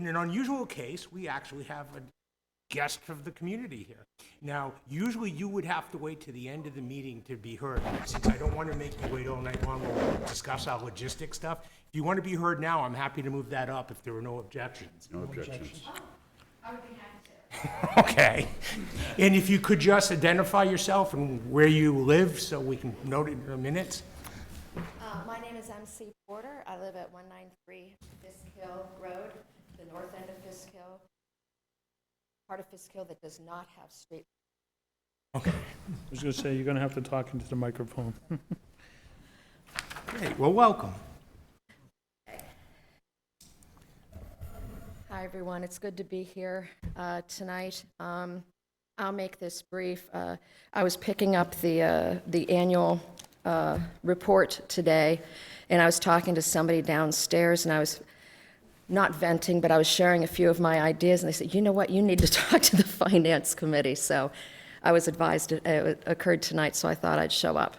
In an unusual case, we actually have a guest of the community here. Now, usually you would have to wait to the end of the meeting to be heard. Since I don't want to make you wait all night long, we'll discuss our logistic stuff. If you want to be heard now, I'm happy to move that up if there are no objections. No objections. I would be happy to. Okay. And if you could just identify yourself and where you live so we can note it in the minutes. My name is MC Porter. I live at 193 Fisk Hill Road, the north end of Fisk Hill. Part of Fisk Hill that does not have street. Okay. I was going to say, you're going to have to talk into the microphone. Great. Well, welcome. Hi, everyone. It's good to be here tonight. I'll make this brief. I was picking up the annual report today, and I was talking to somebody downstairs, and I was not venting, but I was sharing a few of my ideas, and they said, you know what, you need to talk to the Finance Committee. So I was advised it occurred tonight, so I thought I'd show up.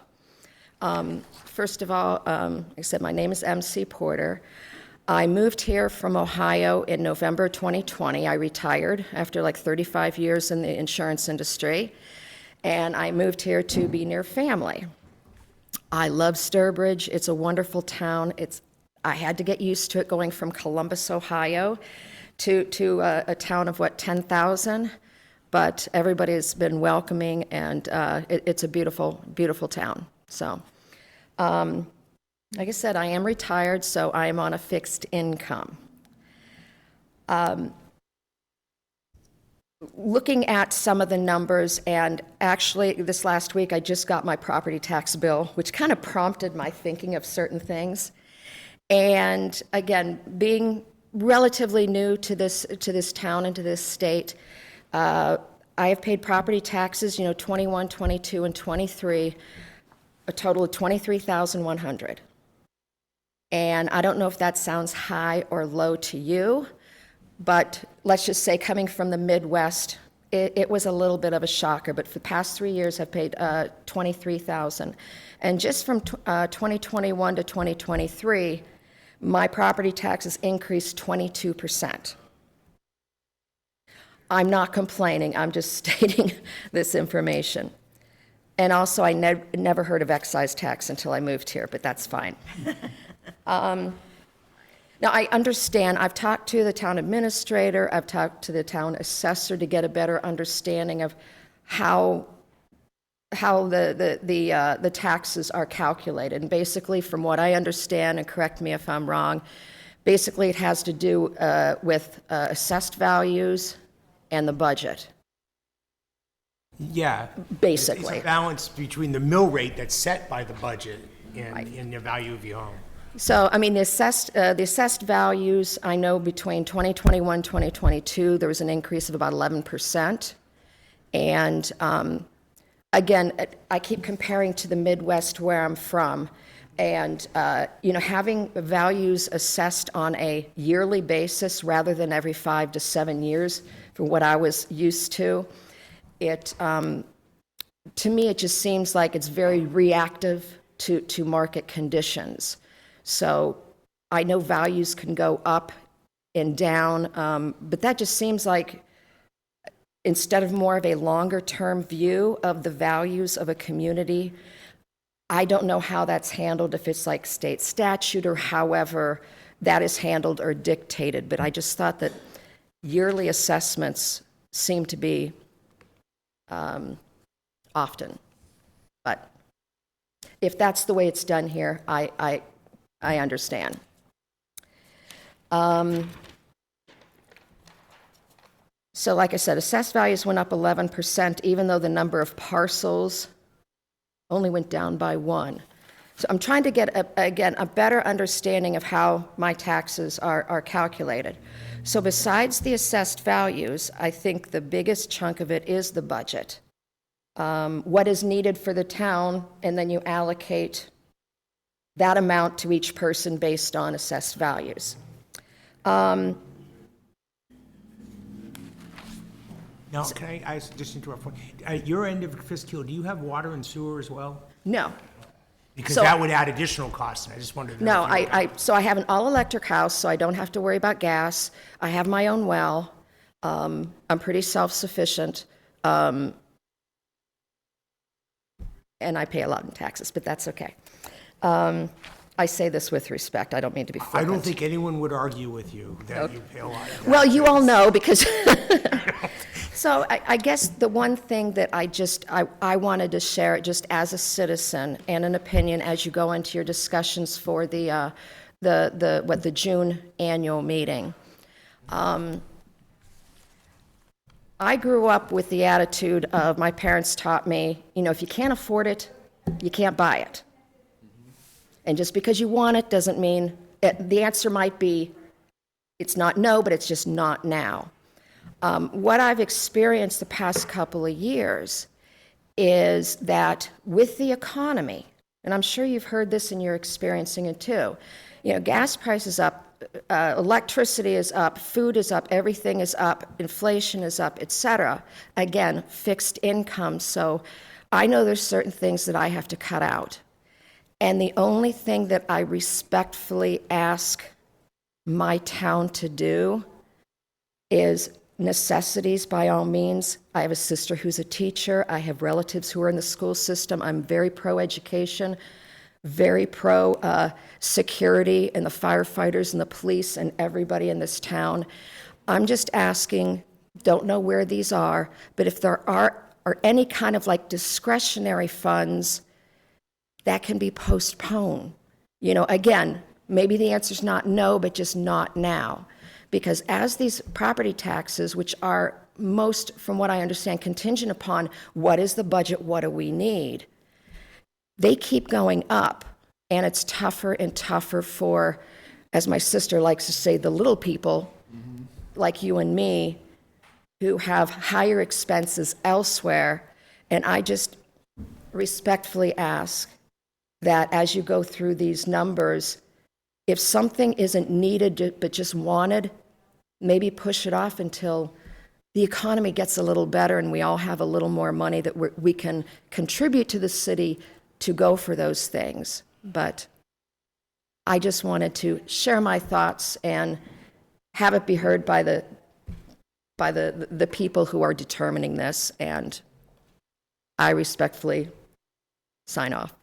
First of all, like I said, my name is MC Porter. I moved here from Ohio in November 2020. I retired after like 35 years in the insurance industry, and I moved here to be near family. I love Sturbridge. It's a wonderful town. I had to get used to it going from Columbus, Ohio to a town of, 10,000, but everybody's been welcoming, and it's a beautiful, beautiful town. So, like I said, I am retired, so I am on a fixed income. Looking at some of the numbers, and actually this last week I just got my property tax bill, which kind of prompted my thinking of certain things. And again, being relatively new to this town and to this state, I have paid property taxes, 21, 22, and 23, a total of $23,100. And I don't know if that sounds high or low to you, but let's just say coming from the Midwest, it was a little bit of a shocker. But for the past 3 years, I've paid $23,000. And just from 2021 to 2023, my property taxes increased 22%. I'm not complaining, I'm just stating this information. And also, I never heard of excise tax until I moved here, but that's fine. Now, I understand, I've talked to the town administrator, I've talked to the town assessor to get a better understanding of how the taxes are calculated. And basically, from what I understand, and correct me if I'm wrong, basically it has to do with assessed values and the budget. Yeah. Basically. It's a balance between the mill rate that's set by the budget and, Right. and the value of your home. So, I mean, the assessed values, I know between 2021, 2022, there was an increase of about 11%. And again, I keep comparing to the Midwest where I'm from. And, having values assessed on a yearly basis rather than every 5 to 7 years for what I was used to, to me, it just seems like it's very reactive to market conditions. So I know values can go up and down, but that just seems like instead of more of a longer-term view of the values of a community, I don't know how that's handled, if it's like state statute or however that is handled or dictated, but I just thought that yearly assessments seem to be often. But if that's the way it's done here, I understand. So like I said, assessed values went up 11%, even though the number of parcels only went down by 1. So I'm trying to get, a better understanding of how my taxes are calculated. So besides the assessed values, I think the biggest chunk of it is the budget. What is needed for the town, and then you allocate that amount to each person based on assessed values. Now, can I just interrupt? At your end of Fisk Hill, do you have water and sewer as well? No. Because So- that would add additional costs, and I just wondered. No, so I have an all-electric house, so I don't have to worry about gas. I have my own well. I'm pretty self-sufficient. And I pay a lot in taxes, but that's okay. I say this with respect. I don't mean to be I flippant. don't think anyone would argue with you that you pay a lot. of Well, you all know because, so I guess the one thing that I wanted to share just as a citizen and an opinion as you go into your discussions for the June annual meeting. I grew up with the attitude of my parents taught me, if you can't afford it, you can't buy it. And just because you want it doesn't mean, the answer might be, it's not no, but it's just not now. What I've experienced the past couple of years is that with the economy, and I'm sure you've heard this and you're experiencing it too, gas prices up, electricity is up, food is up, everything is up, inflation is up, et cetera. Again, fixed income. So I know there's certain things that I have to cut out. And the only thing that I respectfully ask my town to do is necessities by all means. I have a sister who's a teacher. I have relatives who are in the school system. I'm very pro-education, very pro-security and the firefighters and the police and everybody in this town. I'm just asking, don't know where these are, but if there are any kind of like discretionary funds that can be postponed. Again, maybe the answer's not no, but just not now. Because as these property taxes, which are most, from what I understand, contingent upon what is the budget, what do we need, they keep going up. And it's tougher and tougher for, as my sister likes to say, the little people like you and me who have higher expenses elsewhere. And I just respectfully ask that as you go through these numbers, if something isn't needed but just wanted, maybe push it off until the economy gets a little better and we all have a little more money that we can contribute to the city to go for those things. But I just wanted to share my thoughts and have it be heard by the people who are determining this, and I respectfully sign off.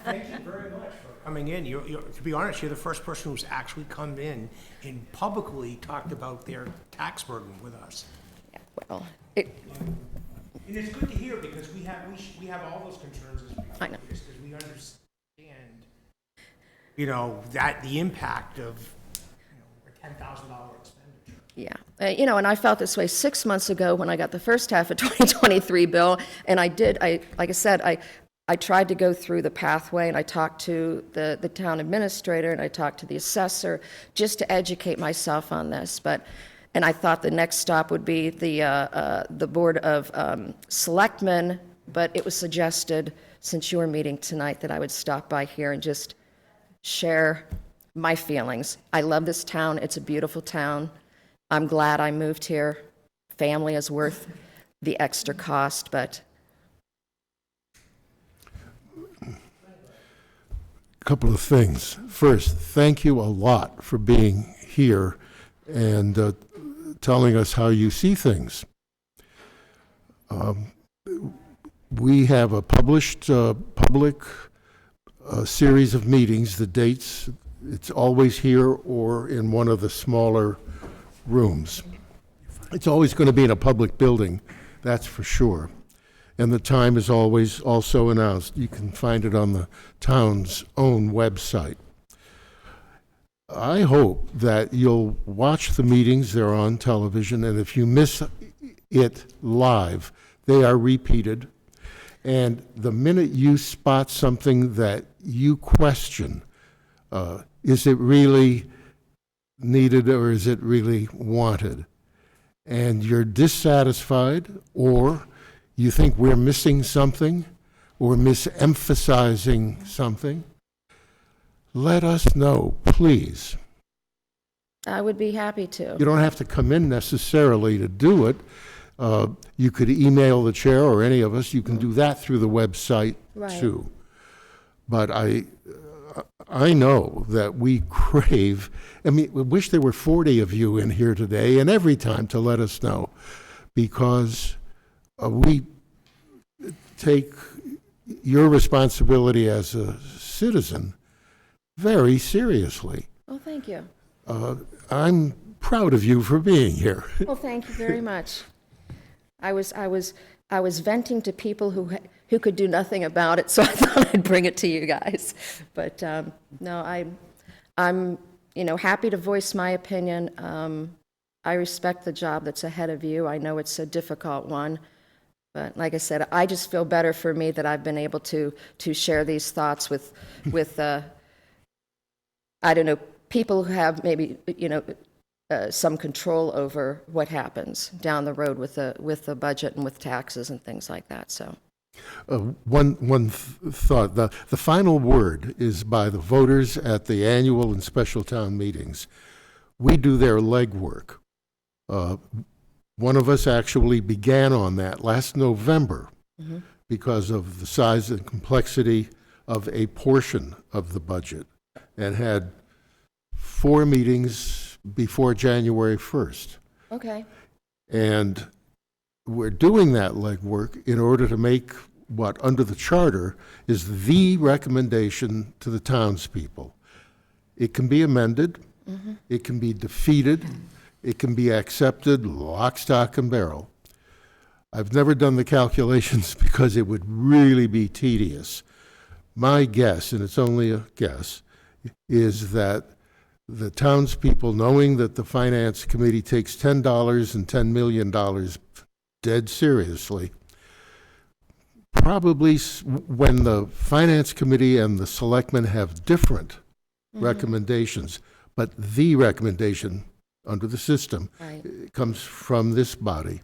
Thank you very much for coming in. To be honest, you're the first person who's actually come in and publicly talked about their tax burden with us. Yeah, well, And it's good to hear because we have all those concerns as we I know. because we understand, that the impact of, a $10,000 expenditure. yeah. And I felt this way 6 months ago when I got the first half of 2023 bill, and like I said, I tried to go through the pathway, and I talked to the town administrator, and I talked to the assessor, just to educate myself on this. And I thought the next stop would be the Board of Selectmen, but it was suggested, since you were meeting tonight, that I would stop by here and just share my feelings. I love this town. It's a beautiful town. I'm glad I moved here. Family is worth the extra cost, but Couple of things. First, thank you a lot for being here and telling us how you see things. We have a published public series of meetings. The dates, it's always here or in one of the smaller rooms. It's always going to be in a public building, that's for sure. And the time is always also announced. You can find it on the town's own website. I hope that you'll watch the meetings. They're on television, and if you miss it live, they are repeated. And the minute you spot something that you question, is it really needed or is it really wanted? And you're dissatisfied, or you think we're missing something or misemphasizing something, let us know, please. I would be happy to. You don't have to come in necessarily to do it. You could email the chair or any of us. You can do that through the website Right. too. But I know that we crave, I mean, we wish there were 40 of you in here today and every time to let us know, because we take your responsibility as a citizen very seriously. Oh, thank you. I'm proud of you for being here. Well, thank you very much. I was venting to people who could do nothing about it, so I thought I'd bring it to you guys. But no, I'm happy to voice my opinion. I respect the job that's ahead of you. I know it's a difficult one, but like I said, I just feel better for me that I've been able to share these thoughts with I don't know, people who have maybe some control over what happens down the road with the budget and with taxes and things like that. So, one thought: the final word is by the voters at the annual and special town meetings. We do their legwork. One of us actually began on that last November because of the size and complexity of a portion of the budget, and had 4 meetings before January 1st. okay. And we're doing that legwork in order to make what, under the charter, is the recommendation to the townspeople. It can be amended, it can be defeated, it can be accepted lock, stock, and barrel. I've never done the calculations because it would really be tedious. My guess, and it's only a guess, is that the townspeople, knowing that the Finance Committee takes $10 and $10 million dead seriously, probably when the Finance Committee and the Selectmen have different recommendations, but the recommendation under the system Right. comes from this body.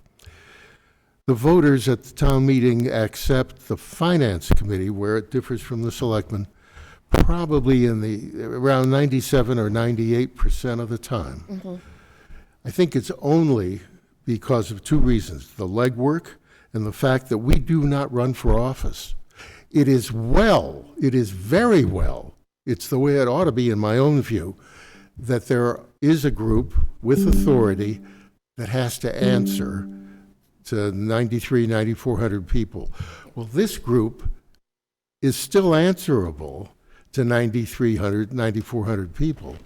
The voters at the town meeting accept the Finance Committee, where it differs from the Selectmen, probably in the around 97 or 98% of the time. I think it's only because of 2 reasons: the legwork and the fact that we do not run for office. It is very well, it's the way it ought to be in my own view, that there is a group with authority that has to answer to 9,400 people. Well, this group is still answerable to 9,400 people,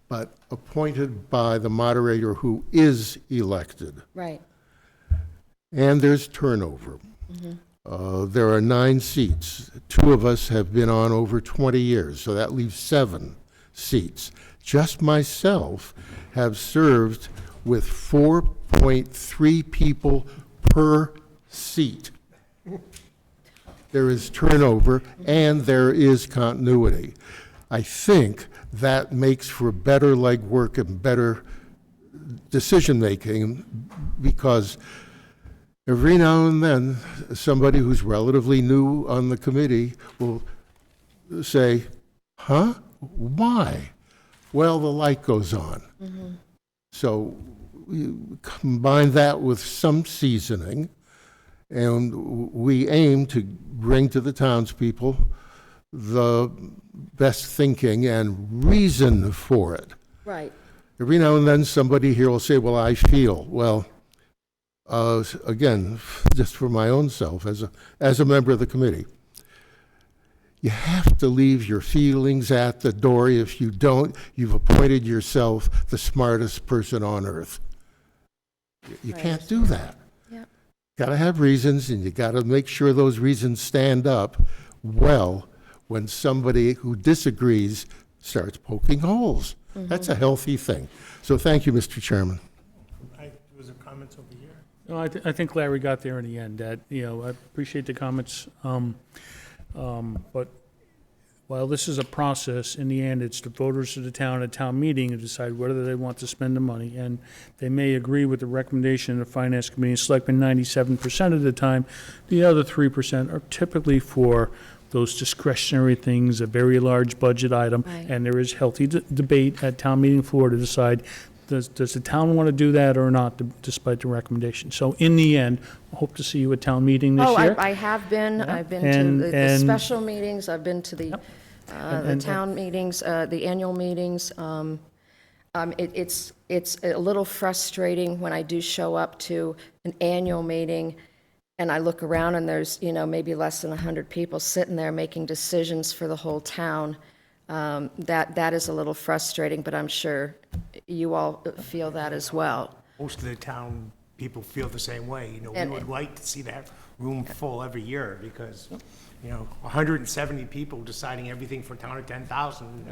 but appointed by the moderator who is elected. Right. And there's turnover. There are 9 seats. 2 of us have been on over 20 years, so that leaves 7 seats. Just myself have served with 4.3 people per seat. There is turnover and there is continuity. I think that makes for better legwork and better decision-making, because every now and then, somebody who's relatively new on the committee will say, huh? Why? Well, the light goes on. So you combine that with some seasoning, and we aim to bring to the townspeople the best thinking and reason for it. Right. Every now and then, somebody here will say, well, I feel. Well, again, just for my own self, as a member of the committee, you have to leave your feelings at the door. If you don't, you've appointed yourself the smartest person on earth. You Right. can't do that. Yep. Got to have reasons, and you got to make sure those reasons stand up well when somebody who disagrees starts poking holes. That's a healthy thing. So thank you, Mr. Chairman. Was there comments over here? No, I think Larry got there in the end, that, I appreciate the comments. But while this is a process, in the end, it's the voters of the town at town meeting to decide whether they want to spend the money. And they may agree with the recommendation of the Finance Committee and Selectmen 97% of the time. The other 3% are typically for those discretionary things, a very large budget item. Right. And there is healthy debate at town meeting floor to decide does the town want to do that or not, despite the recommendation? So in the end, I hope to see you at town meeting this Oh, year. I have been. I've been to And- the and- special meetings, I've been to the And- town meetings, the annual meetings. It's a little frustrating when I do show up to an annual meeting and I look around and there's, maybe less than 100 people sitting there making decisions for the whole town. That is a little frustrating, but I'm sure you all feel that as well. Most of the town people feel the same way. We And- would like to see that room full every year because, 170 people deciding everything for a town of 10,000,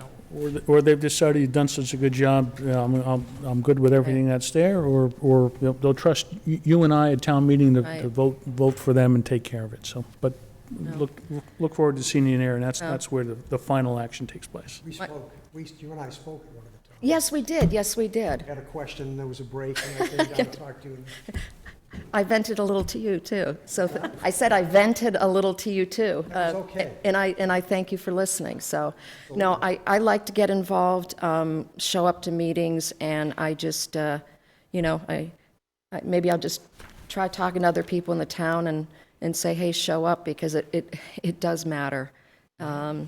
Or they've decided you've done such a good job, I'm good with everything that's there, or they'll trust you and I at town meeting to Right. vote for them and take care of it, so, but look forward to seeing you there, and that's where the final action takes place. We spoke, you and I spoke at one of the times. Yes, we did, I had a question, there was a break, and I came down to talk to you. I vented a little to you, too. So I said I vented a little to you, too. That was okay. And I thank you for listening. So, no, I like to get involved, show up to meetings, and I just, maybe I'll just try talking to other people in the town and say, hey, show up, because it does matter. And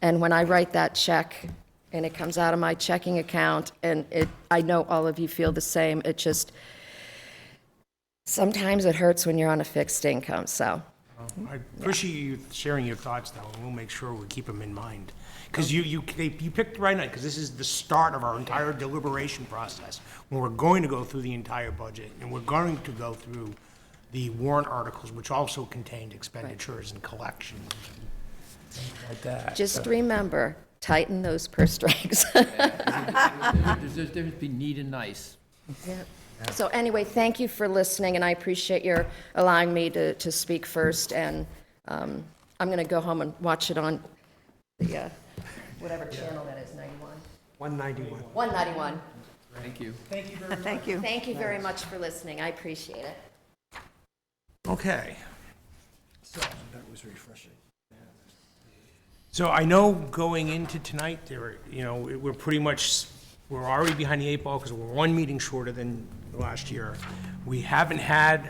when I write that check, and it comes out of my checking account, and I know all of you feel the same, it just, sometimes it hurts when you're on a fixed income, so. I appreciate you sharing your thoughts, though, and we'll make sure we keep them in mind. Because you picked the right night, because this is the start of our entire deliberation process, when we're going to go through the entire budget, and we're going to go through the warrant articles, which also contained expenditures and collections and things like that. Just remember, tighten those purse strings. There's a difference between neat and nice. So anyway, thank you for listening, and I appreciate your allowing me to speak first, and I'm going to go home and watch it on the, whatever channel that is, 91? 191. 191. Thank you. Thank you very much. Thank you. Thank you very much for listening, I appreciate it. Okay. That was refreshing. So I know going into tonight, we're already behind the eight ball because we're one meeting shorter than last year. We haven't had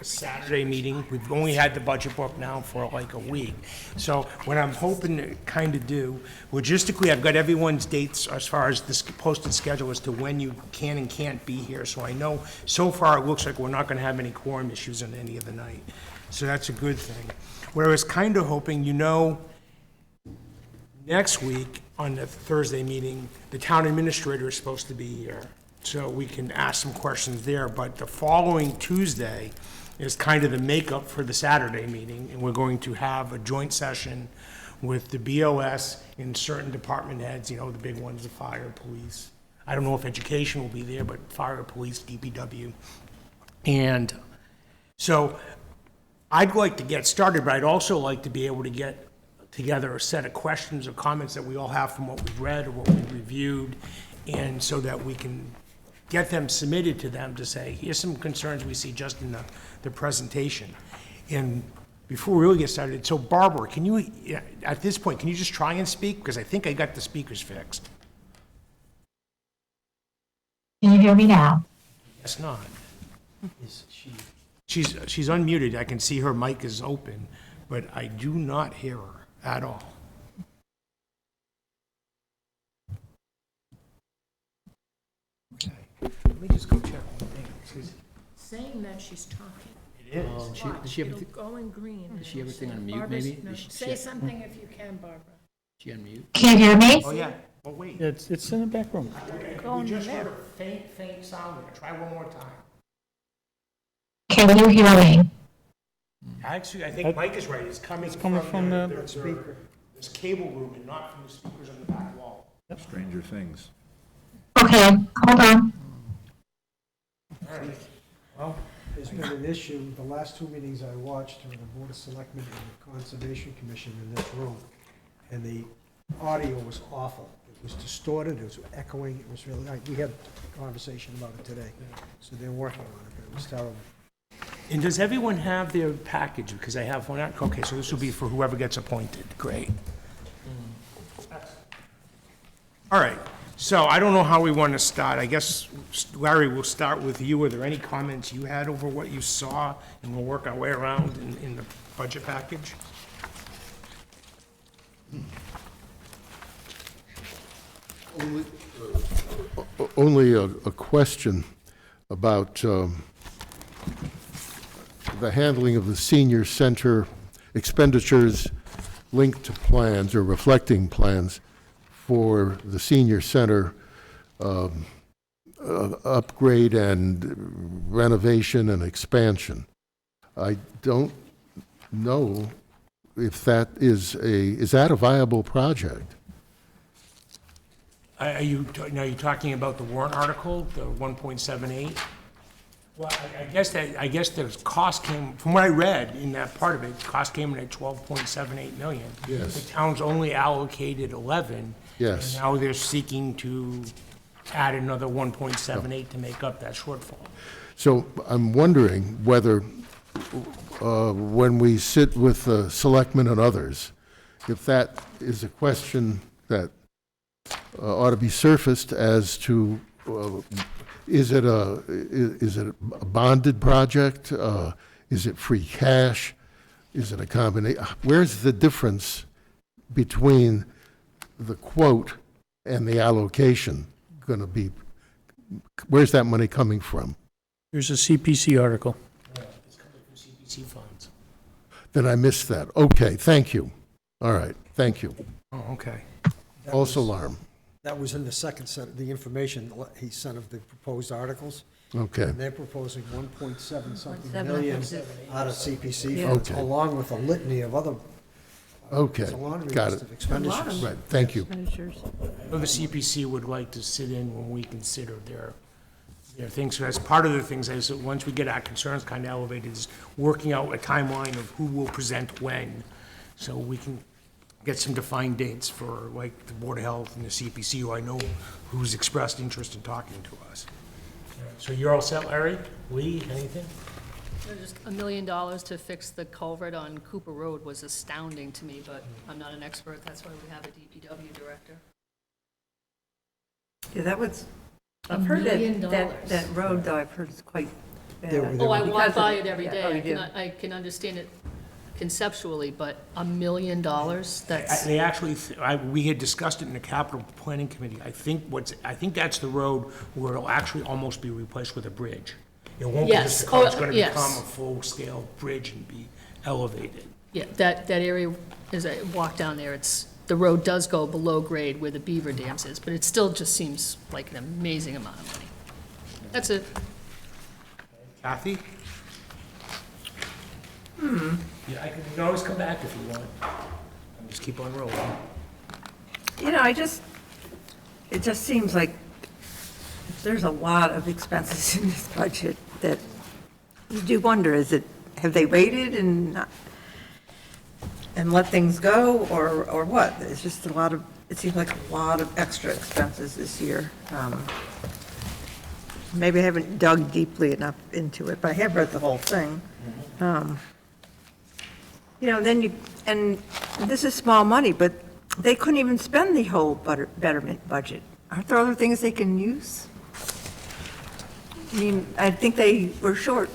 a Saturday meeting. We've only had the budget book now for like a week. So what I'm hoping to kind of do, logistically, I've got everyone's dates as far as this posted schedule as to when you can and can't be here. So I know, so far, it looks like we're not going to have any quorum issues on any of the night. So that's a good thing. What I was kind of hoping, next week, on the Thursday meeting, the town administrator is supposed to be here, so we can ask some questions there, but the following Tuesday is kind of the makeup for the Saturday meeting, and we're going to have a joint session with the BOS and certain department heads, the big ones, the fire, police. I don't know if education will be there, but fire, police, DPW. And so I'd like to get started, but I'd also like to be able to get together a set of questions or comments that we all have from what we've read or what we've reviewed, and so that we can get them submitted to them to say, here's some concerns we see just in the presentation. And before we really get started, so Barbara, can you, at this point, can you just try and speak? Because I think I got the speakers fixed. Can you hear me now? Guess not. She's unmuted. I can see her mic is open, but I do not hear her at all. Okay, let me just go check one thing. Saying that she's talking. It is. Watch, Does she have it'll everything- go in green. Does she have everything on mute, Barbara's- maybe? no, Does she- Say something if you can, Barbara. She unmute? Can you hear me? Oh, yeah. Oh, wait. It's in the back room. We just heard a faint sound there. Try one more time. Can you hear me? Actually, I think Mike is right. It's coming from the speaker. This cable room and not from the speakers on the back wall. Stranger Things. Okay, hold on. All right. Well, There's been an issue, the last two meetings I watched were the Board of Selectmen and the Conservation Commission in this room, and the audio was awful. It was distorted, it was echoing, it was really, we had a conversation about it today, so they're working on it, but it was terrible. and does everyone have their package? Because I have one. Okay, so this will be for whoever gets appointed. Great. All right. So I don't know how we want to start. I guess, Larry, we'll start with you. Are there any comments you had over what you saw? And we'll work our way around in the budget package. Only a question about the handling of the senior center expenditures linked to plans or reflecting plans for the senior center upgrade and renovation and expansion. I don't know if that is that a viable project? Are you talking about the warrant article, the 1.78? Well, I guess the cost came, from what I read in that part of it, cost came in at 12.78 million. Yes. The town's only allocated 11. Yes. And now they're seeking to add another 1.78 to make up that shortfall. So I'm wondering whether, when we sit with the selectmen and others, if that is a question that ought to be surfaced as to, is it a bonded project? Is it free cash? Is it a combination? Where's the difference between the quote and the allocation going to be? Where's that money coming from? Here's a CPC article. It's coming from CPC funds. Then I missed that. Okay, thank you. All right, thank you. Oh, okay. False alarm. That was in the second set, the information he sent of the proposed articles. Okay, And they're proposing 1.7 something million out of CPC funds, Okay. along with a litany of other, okay, it's a laundry got list it. of expenditures. Right, thank you. Well, the CPC would like to sit in when we consider their things. So that's part of the things, is that once we get our concerns kind of elevated, is working out a timeline of who will present when, so we can get some defined dates for, like, the Board of Health and the CPC, who I know who's expressed interest in talking to us. So you're all set, Larry? Lee, anything? Just $1 million to fix the culvert on Cooper Road was astounding to me, but I'm not an expert, that's why we have a DPW director. Yeah, that was, $1 I've heard million. that road, though, I've heard it's quite They were- bad. they Oh, I were- walk Because by of- it every yeah, day. oh, you do. I can understand it conceptually, but $1 million, that's, They actually, we had discussed it in the capital planning committee. I think that's the road where it'll actually almost be replaced with a bridge. It won't be just Yes. a car, it's Oh, gonna yes. become a full-scale bridge and be elevated. yeah, that area, as I walk down there, the road does go below grade where the beaver dams is, but it still just seems like an amazing amount of money. That's it. Kathy? Yeah, you can always come back if you want. Just keep on rolling. You know, it just seems like there's a lot of expenses in this budget that you do wonder, have they waited and let things go, or what? It's just it seems like a lot of extra expenses this year. Maybe I haven't dug deeply enough into it, but I have read the whole thing. You know, and this is small money, but they couldn't even spend the whole betterment budget. Aren't there other things they can use? I mean, I think they were short.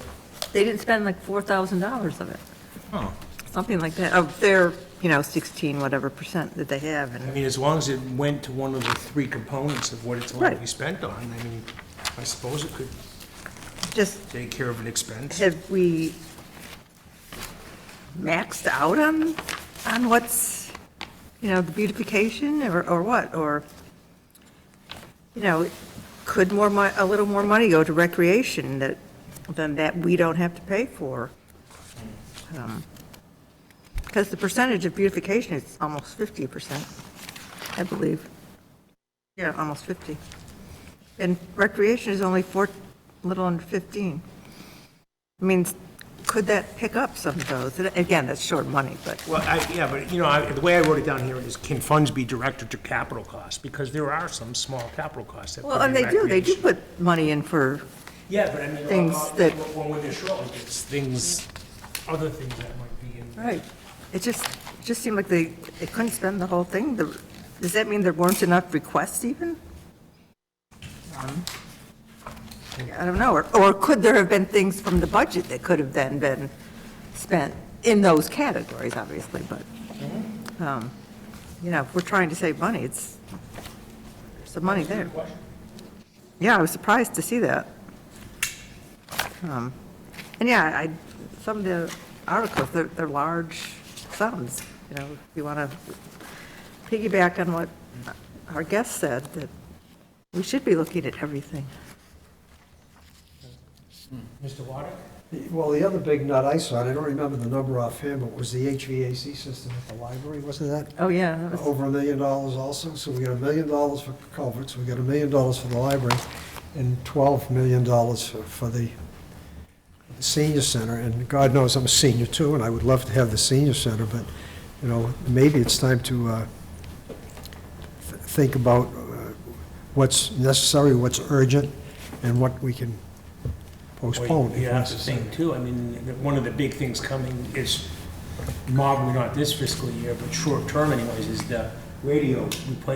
They didn't spend like $4,000 of it. Oh. Something like that, of their, 16 whatever percent that they have. I And mean, as long as it went to one of the three components of what it's going to be Right. spent on, I mean, I suppose it could just, take care of an expense. have we maxed out on what's, the beautification or what? Or, could a little more money go to recreation than that we don't have to pay for? Because the percentage of beautification is almost 50%, I believe. Yeah, almost 50. And recreation is only a little under 15. I mean, could that pick up some of those? And again, that's short money, but, Well, but, the way I wrote it down here is, can funds be directed to capital costs? Because there are some small capital costs that. well, could and be they do recreation. put money in for, Yeah, but I mean, things that- when they're short, like it's things, other things that might be in. right. It just seemed like they couldn't spend the whole thing. Does that mean there weren't enough requests even? I don't know, or could there have been things from the budget that could have then been spent in those categories, obviously, but, if we're trying to save money, there's some money there. Yeah, I was surprised to see that. And yeah, some of the articles, they're large sums, if you want to piggyback on what our guest said, that we should be looking at everything. Mr. Waddick? Well, the other big nut I saw, and I don't remember the number offhand, but was the HVAC system at the library, wasn't that? Oh, yeah, that was, Over $1 million also, so we got $1 million for culverts, we got $1 million for the library, and $12 million for the senior center, and God knows I'm a senior too, and I would love to have the senior center, but, maybe it's time to think about what's necessary, what's urgent, and what we can postpone. if Yeah, that's the necessary. thing too. I mean, one of the big things coming is, probably not this fiscal year, but short term anyways, is the radio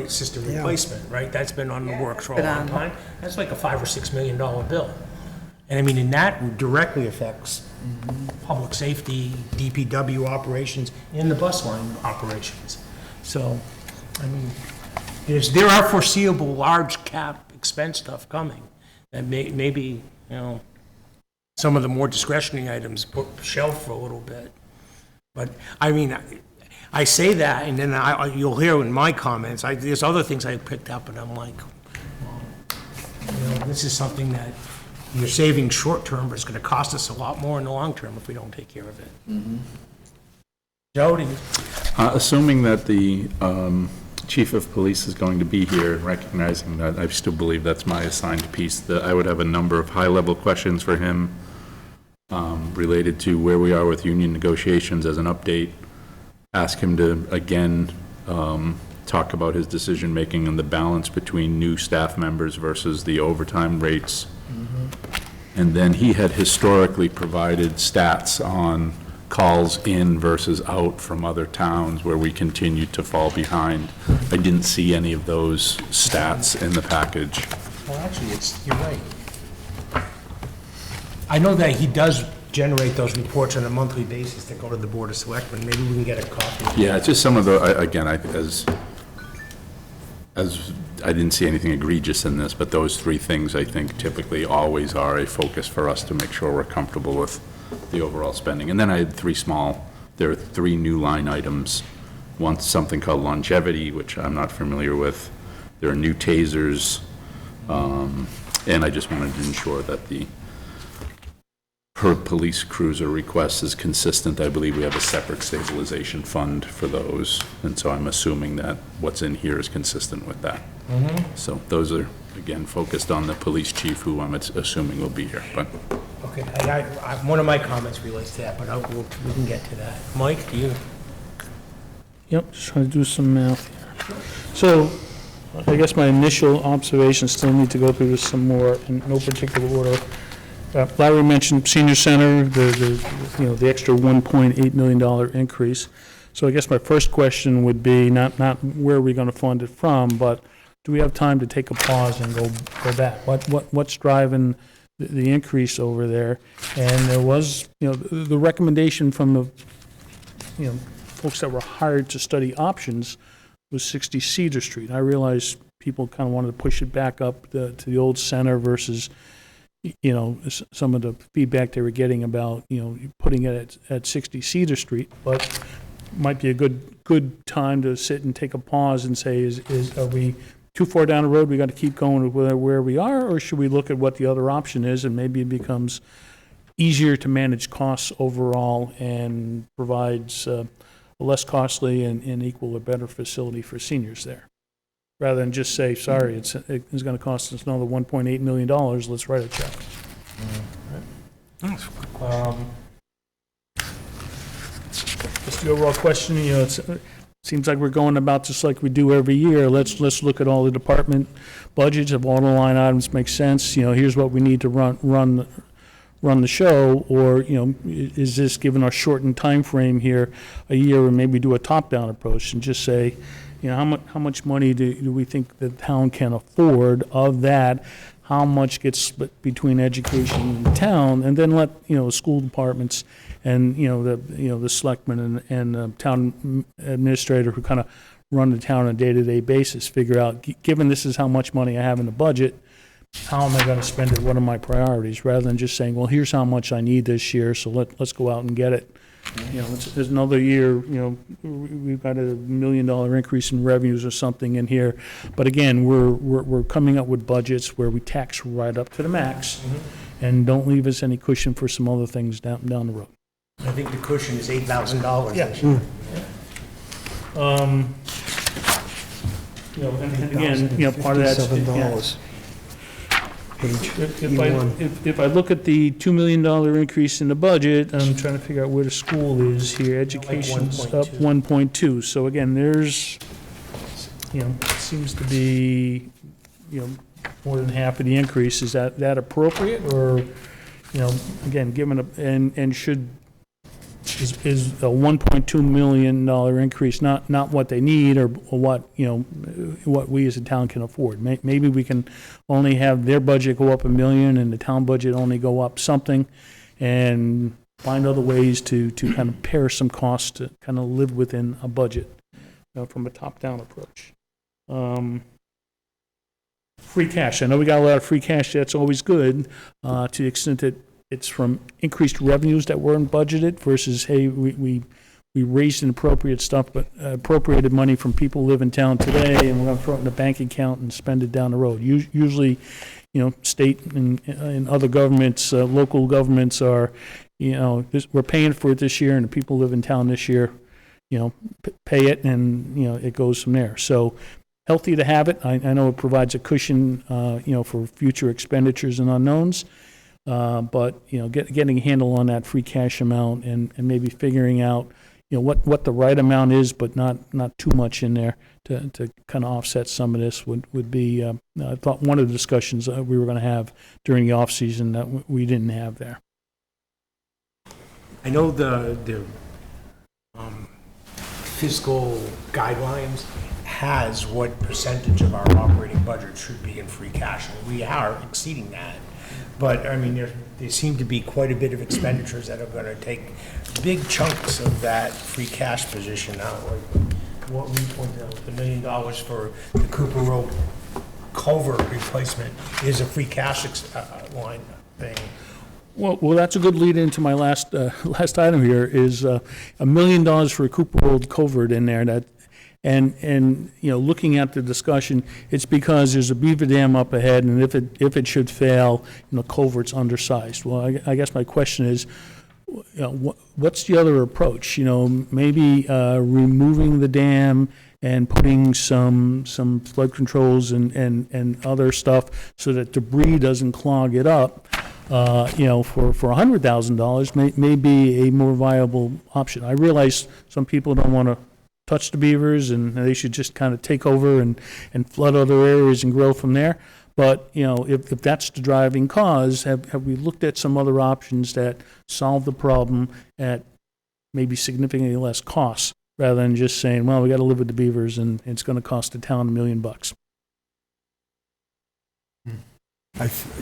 system Yeah. replacement, right? That's been on the works for a Been long on. time. That's like a $5 or $6 million bill. And I mean, and that directly affects public safety, DPW operations, and the bus line operations. So, I mean, there are foreseeable large cap expense stuff coming. And maybe, some of the more discretionary items put shelf for a little bit. But, I mean, I say that, and then you'll hear in my comments, there's other things I picked up, and I'm like, well, this is something that you're saving short term, but it's gonna cost us a lot more in the long term if we don't take care of it. Joe, do you? Assuming that the chief of police is going to be here, recognizing that I still believe that's my assigned piece, that I would have a number of high-level questions for him related to where we are with union negotiations as an update. Ask him to, again, talk about his decision-making and the balance between new staff members versus the overtime rates. And then he had historically provided stats on calls in versus out from other towns where we continued to fall behind. I didn't see any of those stats in the package. Well, actually, you're right. I know that he does generate those reports on a monthly basis that go to the Board of Selectmen. Maybe we can get a copy. Yeah, it's just some of the, again, as I didn't see anything egregious in this, but those three things, I think, typically always are a focus for us to make sure we're comfortable with the overall spending. And then I had there are three new line items. One's something called longevity, which I'm not familiar with. There are new tasers, and I just wanted to ensure that per police cruiser request is consistent. I believe we have a separate stabilization fund for those, and so I'm assuming that what's in here is consistent with that. So those are, again, focused on the police chief, who I'm assuming will be here, but. Okay, one of my comments relates to that, but we can get to that. Mike, do you? Yep, just trying to do some math here. So, I guess my initial observations still need to go through this some more in no particular order. Larry mentioned senior center, the extra $1.8 million increase. So I guess my first question would be not where are we going to fund it from, but do we have time to take a pause and go back? What's driving the increase over there? And there was, the recommendation from the, folks that were hired to study options was 60 Cedar Street. I realized people kind of wanted to push it back up to the old center versus, some of the feedback they were getting about, putting it at 60 Cedar Street, but might be a good time to sit and take a pause and say, are we too far down the road, we got to keep going where we are, or should we look at what the other option is, and maybe it becomes easier to manage costs overall and provides a less costly and equal or better facility for seniors there? Rather than just say, sorry, it's going to cost us another $1.8 million, let's write a check. Just the overall question, it seems like we're going about just like we do every year. Let's look at all the department budgets, if all the line items make sense. Here's what we need to run the show, or is this, given our shortened time frame here, a year, and maybe do a top-down approach and just say, you know, how much money do we think the town can afford of that? How much gets split between education and town? And then let, you know, school departments and, you know, the selectmen and town administrator who kind of run the town on a day-to-day basis, figure out, given this is how much money I have in the budget, how am I gonna spend it? What are my priorities? Rather than just saying, well, here's how much I need this year, so let's go out and get it. You know, there's another year, you know, we've got $1 million increase in revenues or something in here. But again, we're coming up with budgets where we tax right up to the max and don't leave us any cushion for some other things down the road. I think the cushion is $8,000 Yeah. this year. You know, and again, you know, part of that's. $57. Page If I look at the $2 million increase in the budget, I'm trying to figure out where the school is here. Education's up 1.2. So again, there's, you know, seems to be, you know, more than half of the increase. Is that appropriate? Or, you know, again, given and should, is a $1.2 million increase not what they need or what, you know, what we as a town can afford? Maybe we can only have their budget go up $1 million and the town budget only go up something, and find other ways to kind of pare some costs to kind of live within a budget, from a top-down approach. Free cash. I know we got a lot of free cash. That's always good, to the extent that it's from increased revenues that weren't budgeted versus, hey, we raised and appropriated money from people who live in town today, and we're going to throw it in a bank account and spend it down the road. Usually, you know, state and other governments, local governments are, you know, we're paying for it this year, and the people who live in town this year, you know, pay it, and, you know, it goes from there. So healthy to have it. I know it provides a cushion, you know, for future expenditures and unknowns. But, you know, getting a handle on that free cash amount and maybe figuring out, you know, what the right amount is, but not too much in there to kind of offset some of this would be, I thought, one of the discussions we were going to have during the off-season that we didn't have there. I know the fiscal guidelines has what percentage of our operating budget should be in free cash, and we are exceeding that. But, I mean, there seem to be quite a bit of expenditures that are going to take big chunks of that free cash position out. Like what we pointed out, $1 million for the Cooper Road culvert replacement is a free cash line thing. Well, that's a good lead into my last item here is $1 million for a Cooper Road culvert in there. And you know, looking at the discussion, it's because there's a beaver dam up ahead, and if it should fail, you know, culvert's undersized. Well, I guess my question is, you know, what's the other approach? You know, maybe removing the dam and putting some flood controls and other stuff so that debris doesn't clog it up. You know, for $100,000 may be a more viable option. I realize some people don't want to touch the beavers, and they should just kind of take over and flood other areas and grow from there. But, you know, if that's the driving cause, have we looked at some other options that solve the problem at maybe significantly less costs, rather than just saying, well, we got to live with the beavers and it's going to cost the town $1 million?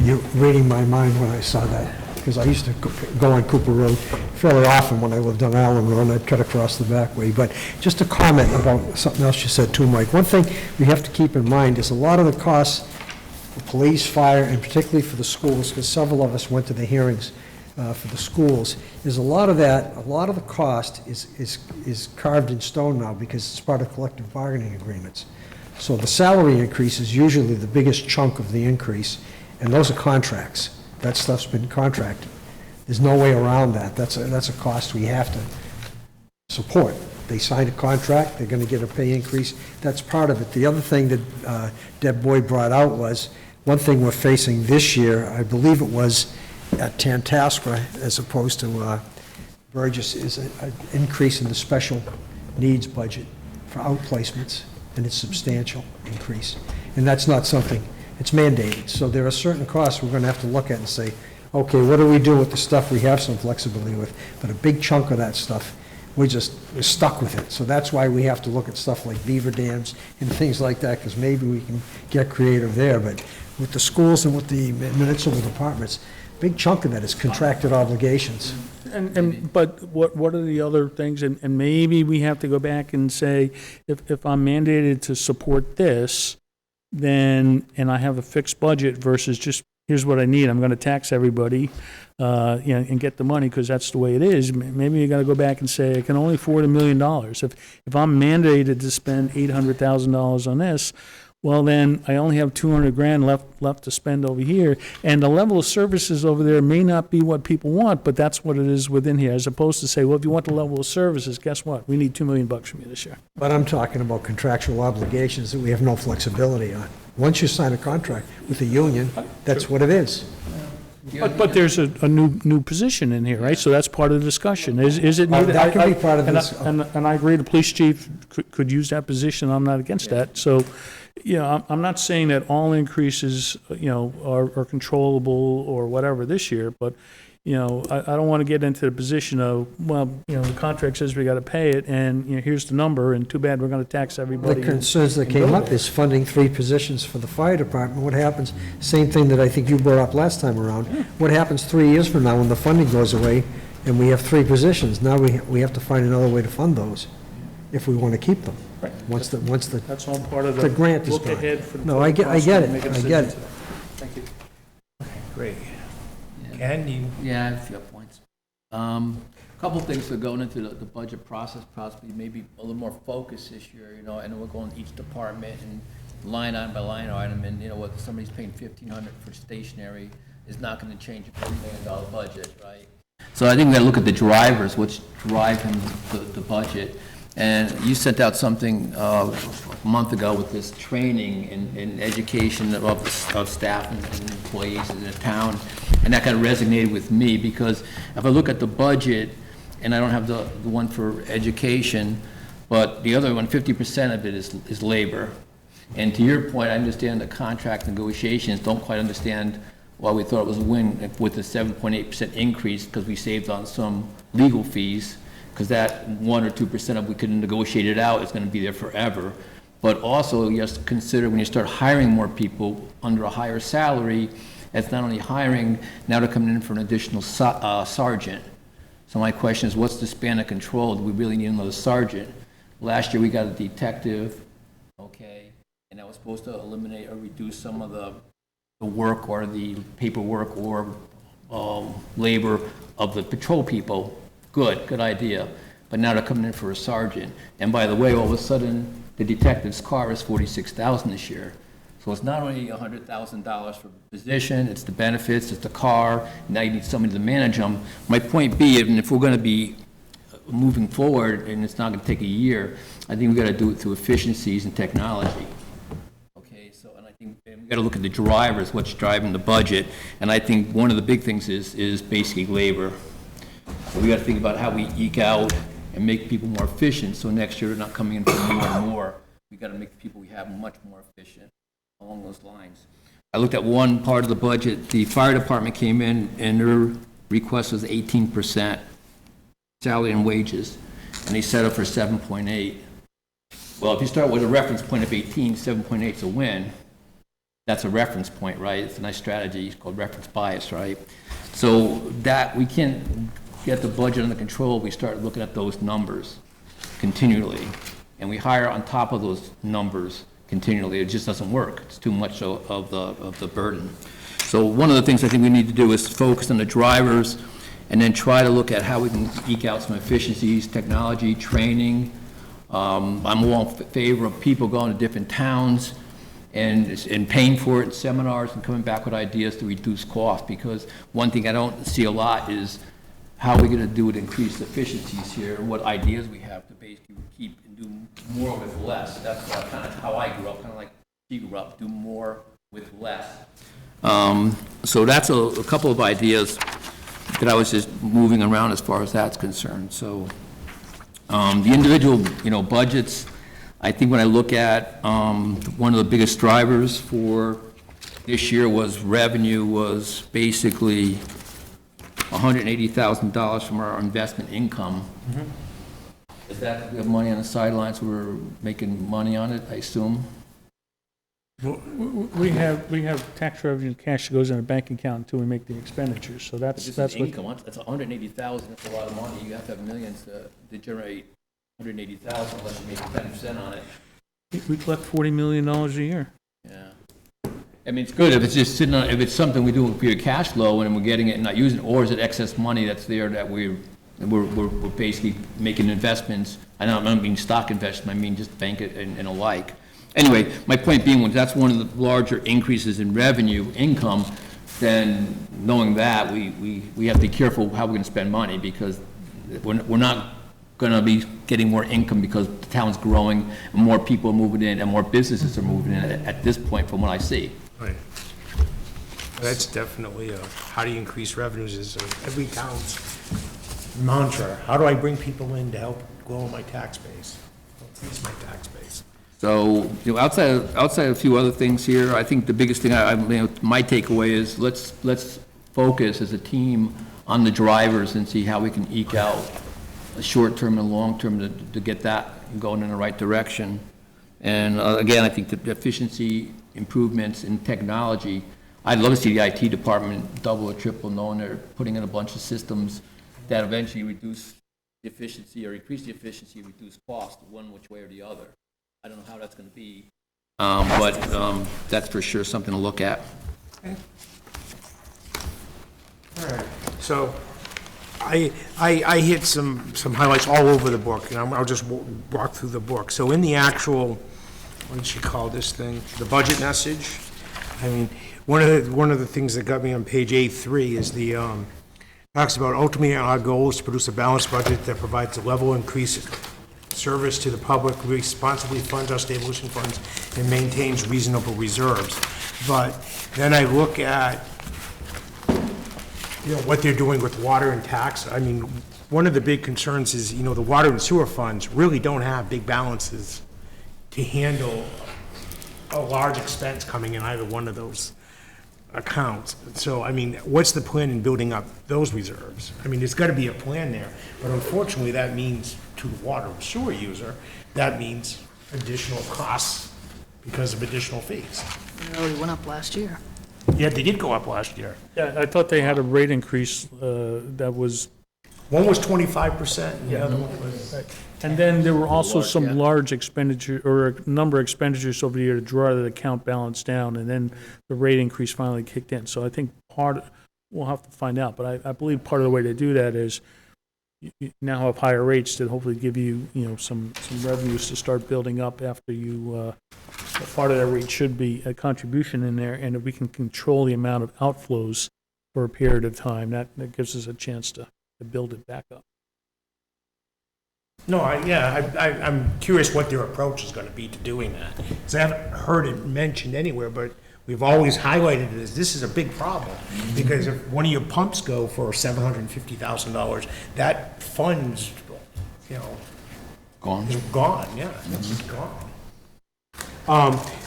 You're reading my mind when I saw that, because I used to go on Cooper Road fairly often when I lived on Allen Road, and I'd cut across the back way. But just a comment about something else you said too, Mike. One thing we have to keep in mind is a lot of the costs for police, fire, and particularly for the schools, because several of us went to the hearings for the schools, is a lot of the cost is carved in stone now because it's part of collective bargaining agreements. So the salary increase is usually the biggest chunk of the increase, and those are contracts. That stuff's been contracted. There's no way around that. That's a cost we have to support. They signed a contract, they're going to get a pay increase. That's part of it. The other thing that Deb Boyd brought out was, one thing we're facing this year, I believe it was at Tantascwa as opposed to Burgess, is an increase in the special needs budget for outplacements, and it's a substantial increase. And that's not something, it's mandated. So there are certain costs we're going to have to look at and say, okay, what do we do with the stuff we have some flexibility with? But a big chunk of that stuff we're stuck with it. So that's why we have to look at stuff like beaver dams and things like that, because maybe we can get creative there. But with the schools and with the municipal departments, big chunk of that is contracted obligations. But what are the other things? And maybe we have to go back and say, if I'm mandated to support this, then, and I have a fixed budget versus just, here's what I need, I'm gonna tax everybody, and get the money, because that's the way it is. Maybe you gotta go back and say, I can only afford $1 million. If I'm mandated to spend $800,000 on this, well, then I only have 200 grand left to spend over here. And the level of services over there may not be what people want, but that's what it is within here, as opposed to say, well, if you want the level of services, guess what? We need $2 million from you this year. But I'm talking about contractual obligations that we have no flexibility on. Once you sign a contract with the union, that's what it is. But there's a new position in here, right? So that's part of the discussion. Is it needed? That can be part of And this. And I agree, the police chief could use that position. I'm not against that. So, I'm not saying that all increases, are controllable or whatever this year, but, I don't want to get into the position of, well, the contract says we got to pay it, and, here's the number, and too bad we're going to tax The everybody. concerns that came up is funding 3 positions for the fire department. What happens, same thing that I think you brought up last time around, what happens 3 years from now when the funding goes away and we have 3 positions? Now we have to find another way to fund those if we want to keep them. Right. Once the That's all part of the grant is look gone. ahead for the. No, I get it, Make a I decision get it. today. Thank you. Great. Ken, you? Yeah, I have a few points. Couple things that are going into the budget process, possibly maybe a little more focus this year, I know we're going each department and line item by line item, and, what somebody's paying $1,500 for stationery is not gonna change a $40 million budget, right? So I think we gotta look at the drivers, what's driving the budget. And you sent out something a month ago with this training and education of staff and employees in the town, and that kind of resonated with me, because if I look at the budget, and I don't have the one for education, but the other one, 50% of it is labor. And to your point, I understand the contract negotiations, don't quite understand why we thought it was a win with the 7.8% increase, because we saved on some legal fees, because that 1 or 2% of we could negotiate it out is going to be there forever. But also, you have to consider when you start hiring more people under a higher salary, it's not only hiring, now they're coming in for an additional sergeant. So my question is, what's the span of control? Do we really need another sergeant? Last year, we got a detective, okay, and that was supposed to eliminate or reduce some of the work or the paperwork or labor of the patrol people. Good idea. But now they're coming in for a sergeant. And by the way, all of a sudden, the detective's car is $46,000 this year. So it's not only $100,000 for the position, it's the benefits, it's the car, now you need somebody to manage them. My point being, if we're gonna be moving forward, and it's not gonna take a year, I think we gotta do it through efficiencies and technology. Okay, so, and I think we gotta look at the drivers, what's driving the budget, and I think one of the big things is basically labor. So we got to think about how we eke out and make people more efficient, so next year they're not coming in for more and more. We got to make the people we have much more efficient along those lines. I looked at one part of the budget. The fire department came in and their request was 18% salary and wages, and they set up for 7.8. Well, if you start with a reference point of 18, 7.8 is a win. That's a reference point, right? It's a nice strategy. It's called reference bias, right? So that we can't get the budget under control, we start looking at those numbers continually. And we hire on top of those numbers continually. It just doesn't work. It's too much of the burden. So one of the things I think we need to do is focus on the drivers and then try to look at how we can eke out some efficiencies, technology, training. I'm all in favor of people going to different towns and paying for it in seminars and coming back with ideas to reduce cost, because one thing I don't see a lot is how are we going to do it, increase efficiencies here, and what ideas we have to basically keep and do more with less. That's kind of how I grew up, kind of like she grew up, do more with less. So that's a couple of ideas that I was just moving around as far as that's concerned. So the individual, budgets, I think when I look at one of the biggest drivers for this year was revenue was basically $180,000 from our investment income. Is that, we have money on the sidelines, we're making money on it, I assume? We have tax revenue cash that goes in a bank account until we make the expenditures, so This that's is what. income, that's 180,000, that's a lot of money, you have to have millions to generate 180,000 unless you make 10% on it. We collect $40 million a year. Yeah. I mean, it's good if it's just sitting on, if it's something we do with pure cash flow and we're getting it and not using it, or is it excess money that's there that we're basically making investments? I don't mean stock investment, I mean just bank it and alike. Anyway, my point being was that's one of the larger increases in revenue, income, then knowing that, we have to be careful how we're gonna spend money, because we're not gonna be getting more income because the town's growing and more people are moving in and more businesses are moving in at this point from what I see. Right. That's definitely how do you increase revenues is every town's mantra. How do I bring people in to help grow my tax base? Increase my tax base. So, you know, outside of a few other things here, I think the biggest thing, my takeaway is let's focus as a team on the drivers and see how we can eke out a short-term and long-term to get that going in the right direction. And again, I think the efficiency improvements in technology, I'd love to see the IT department double or triple, knowing they're putting in a bunch of systems that eventually reduce the efficiency or increase the efficiency, reduce cost, one which way or the other. I don't know how that's going to be, but that's for sure something to look at. Okay. All right. So I hit some highlights all over the book, and I'll just walk through the book. So in the actual, what did she call this thing? The budget message. I mean, one of the things that got me on page A3 is the talks about ultimately our goal is to produce a balanced budget that provides a level increase service to the public, responsibly funds our stabilization funds, and maintains reasonable reserves. But then I look at, you know, what they're doing with water and tax. I mean, one of the big concerns is, you know, the water and sewer funds really don't have big balances to handle a large expense coming in either one of those accounts. So, I mean, what's the plan in building up those reserves? I mean, there's got to be a plan there, but unfortunately, that means to the water and sewer user, that means additional costs because of additional fees. It already went up last year. Yeah, they did go up last year. Yeah, I thought they had a rate increase that was, One was 25%, and the other one was, and then there were also some large expenditure, or a number of expenditures over the year to draw the account balance down, and then the rate increase finally kicked in. So I think we'll have to find out, but I believe part of the way to do that is you now have higher rates that hopefully give you, you know, some revenues to start building up after you, part of that rate should be a contribution in there, and if we can control the amount of outflows for a period of time, that gives us a chance to build it back up. no, I'm curious what their approach is going to be to doing that. Because I haven't heard it mentioned anywhere, but we've always highlighted it as this is a big problem. Because if one of your pumps go for $750,000, that fund's, you know, Gone. is gone, yeah, it's just gone.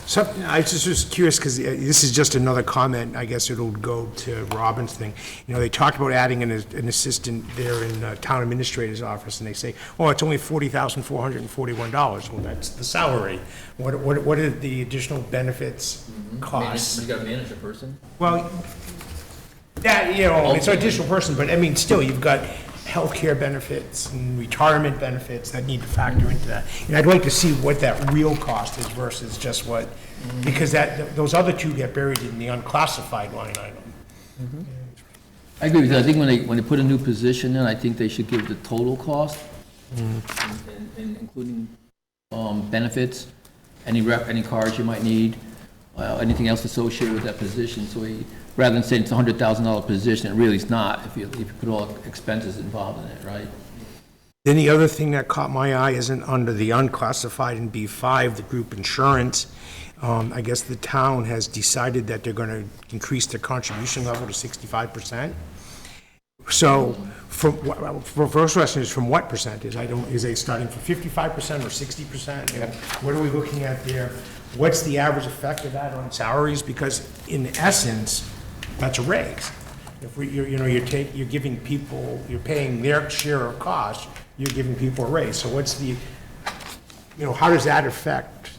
Something, I just was curious, because this is just another comment, I guess it'll go to Robin's thing. You know, they talked about adding an assistant there in the town administrator's office, and they say, oh, it's only $40,441. Well, that's the salary. What are the additional benefits, costs? You got a manager person? Well, that, you know, it's an additional person, but I mean, still, you've got healthcare benefits and retirement benefits that need to factor into that. And I'd like to see what that real cost is versus just what, because those other two get buried in the unclassified line item. I agree with you. I think when they put a new position in, I think they should give the total cost, and including benefits, any cars you might need, anything else associated with that position. So rather than saying it's a $100,000 position, it really is not, if you put all expenses involved in it, right? Then the other thing that caught my eye isn't under the unclassified in B5, the group insurance. I guess the town has decided that they're going to increase their contribution level to 65%. So, first question is from what percentage? Is it starting from 55% or 60%? You know, what are we looking at there? What's the average effect of that on salaries? Because in essence, that's a raise. If you're giving people, you're paying their share of cost, you're giving people a raise. So what's the, how does that affect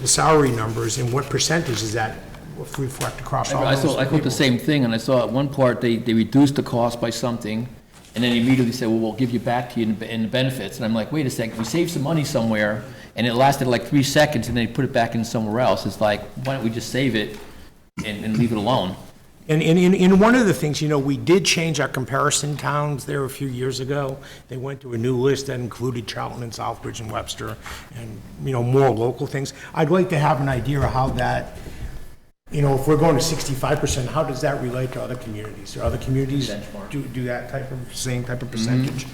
the salary numbers, and what percentage is that reflect across all I those thought the people? same thing, and I saw at one part, they reduced the cost by something, and then immediately said, well, we'll give you back to you in the benefits. And I'm like, wait a second, we saved some money somewhere, and it lasted like 3 seconds, and then they put it back in somewhere else. It's like, why don't we just save it and leave it alone? And in one of the things, we did change our comparison towns there a few years ago. They went to a new list that included Charlton and Southbridge and Webster and, more local things. I'd like to have an idea of how that, if we're going to 65%, how does that relate to other communities? Do other communities do that same type of percentage?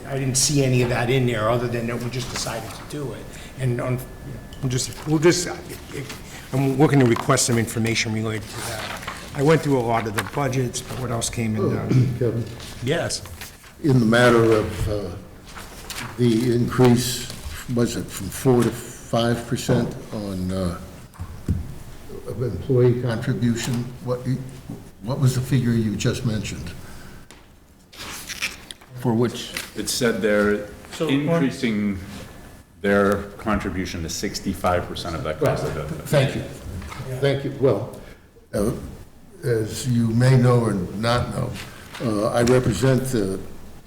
I didn't see any of that in there, other than that we just decided to do it. And I'm looking to request some information related to that. I went through a lot of the budgets, but what else came in there? Kevin, Yes. in the matter of the increase, was it from 4 to 5% on of employee contribution? What was the figure you just mentioned? For which, It said they're increasing their contribution to 65% of that cost of benefit. Thank you. Thank you. Well, as you may know or not know, I represent the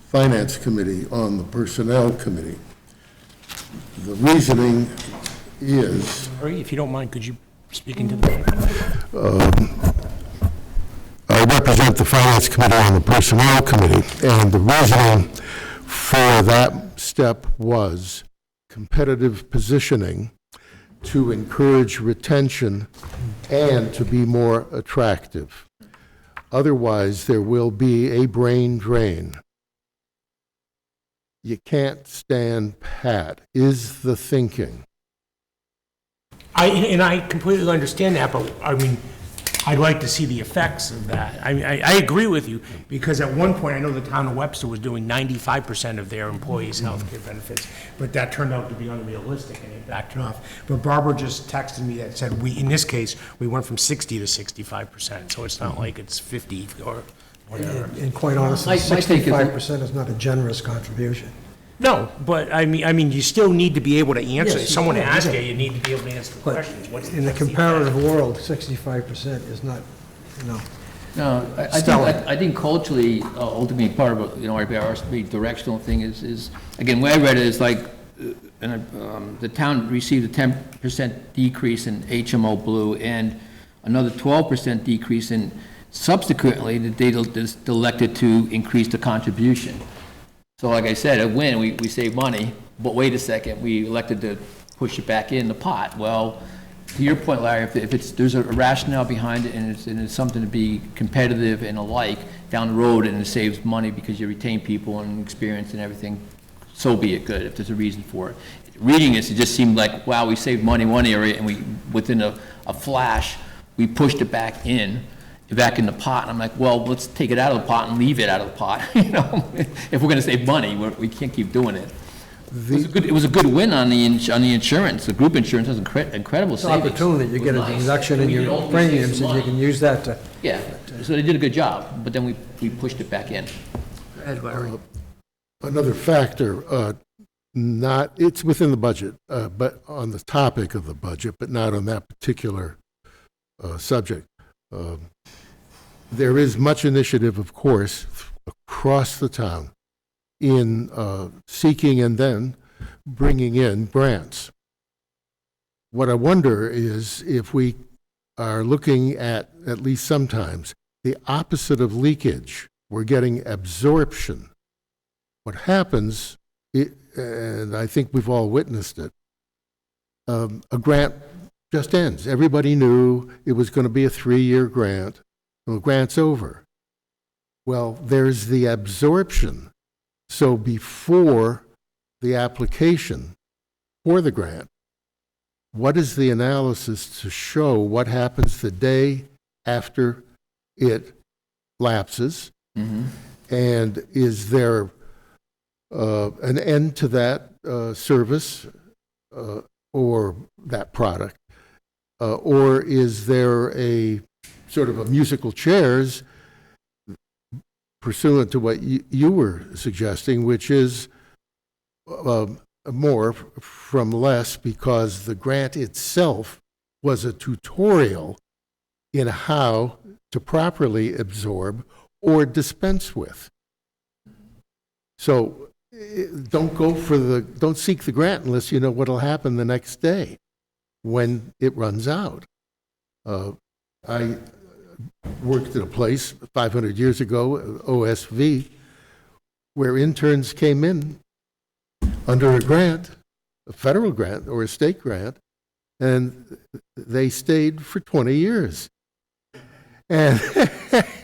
Finance Committee on the Personnel Committee. The reasoning is, Harry, if you don't mind, could you speak into the... I represent the Finance Committee on the Personnel Committee, and the reasoning for that step was competitive positioning to encourage retention and to be more attractive. Otherwise, there will be a brain drain. You can't stand pat, is the thinking. I completely understand that, but, I'd like to see the effects of that. I agree with you, because at one point, I know the town of Webster was doing 95% of their employees' health care benefits, but that turned out to be unrealistic, and it backed off. But Barbara just texted me that said, in this case, we went from 60 to 65%, so it's not like it's 50 or whatever. And quite honestly, My take is that- 65% is not a generous contribution. No, but you still need to be able to answer. Yes, If someone you asks do. you need to be able to answer the But questions. What's in the what's effect? comparative world, 65% is not, no, I think culturally, ultimately, part of, our directional thing is, again, the way I read it is like, the town received a 10% decrease in HMO Blue and another 12% decrease in, subsequently, they elected to increase the contribution. So like I said, a win, we save money, but wait a second, we elected to push it back in the pot. Well, to your point, Larry, if there's a rationale behind it and it's something to be competitive and alike down the road, and it saves money because you retain people and experience and everything, so be it, good, if there's a reason for it. Reading this, it just seemed like, wow, we saved money in one area, and within a flash, we pushed it back in the pot, and I'm like, well, let's take it out of the pot and leave it out of the pot, If we're gonna save money, we can't keep doing it. It was a good win on the insurance. The group insurance has incredible it's an savings. opportunity. You It get was a nice. reduction in We could your only save premiums, some and you money. can use that to, Yeah, so they did a good job, but then we pushed it back in. Another factor, it's within the budget, but on the topic of the budget, but not on that particular subject. There is much initiative, of course, across the town in seeking and then bringing in grants. What I wonder is if we are looking at least sometimes, the opposite of leakage. We're getting absorption. What happens, and I think we've all witnessed it, a grant just ends. Everybody knew it was going to be a 3-year grant. Well, the grant's over. Well, there's the absorption. So before the application for the grant, what is the analysis to show what happens the day after it lapses? And is there an end to that service or that product? Or is there a sort of a musical chairs pursuant to what you were suggesting, which is more from less because the grant itself was a tutorial in how to properly absorb or dispense with. So don't seek the grant unless you know what'll happen the next day when it runs out. I worked at a place 500 years ago, OSV, where interns came in under a grant, a federal grant or a state grant, and they stayed for 20 years. And,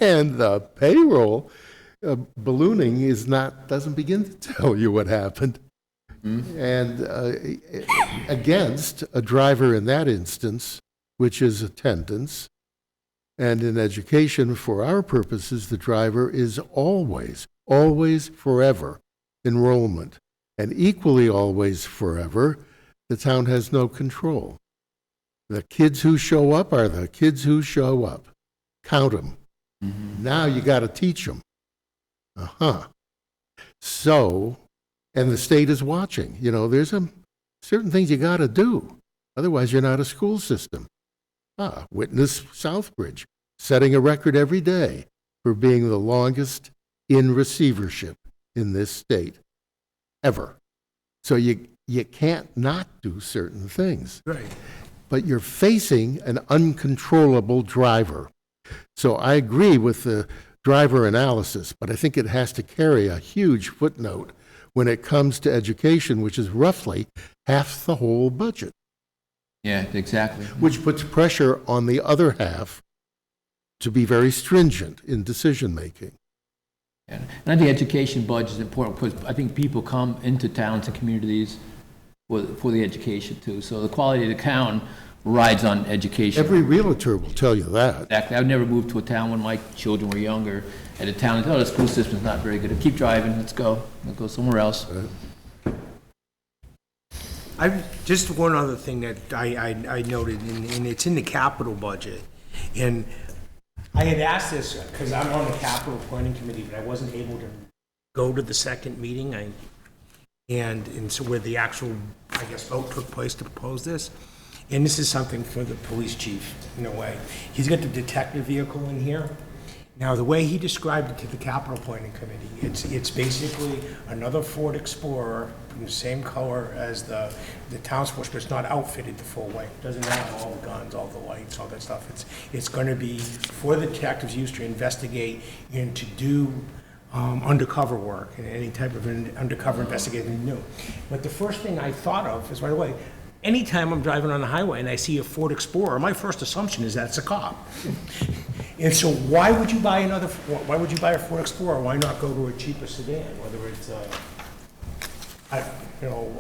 and the payroll ballooning doesn't begin to tell you what happened. And against a driver in that instance, which is attendance, and in education, for our purposes, the driver is always, forever enrollment. And equally always, forever, the town has no control. The kids who show up are the kids who show up. Count them. Now you got to teach them. So, and the state is watching. You know, there's certain things you got to do. Otherwise, you're not a school system. Witness Southbridge, setting a record every day for being the longest in receivership in this state, ever. So you can't not do certain things. Right. But you're facing an uncontrollable driver. So I agree with the driver analysis, but I think it has to carry a huge footnote when it comes to education, which is roughly half the whole budget. Yeah, exactly. Which puts pressure on the other half to be very stringent in decision-making. And I think education budget is important because I think people come into towns and communities for the education too. So the quality of the town rides on education. Every realtor will tell you that. Exactly. I would never move to a town when my children were younger at a town and the school system's not very good. Keep driving, let's go. We'll go somewhere else. Just one other thing that I noted, and it's in the capital budget. And I had asked this because I'm on the capital planning committee, but I wasn't able to go to the second meeting. And so where the actual, I guess, vote took place to propose this. And this is something for the police chief, in a way. He's got the detective vehicle in here. Now, the way he described it to the capital planning committee, it's basically another Ford Explorer in the same color as the town sports, but it's not outfitted the full way. It doesn't have all the guns, all the lights, all that stuff. It's going to be for the detectives used to investigate and to do undercover work and any type of undercover investigation new. But the first thing I thought of is right away, anytime I'm driving on the highway and I see a Ford Explorer, my first assumption is that it's a cop. And so why would you buy a Ford Explorer? Why not go to a cheaper sedan, whether it's a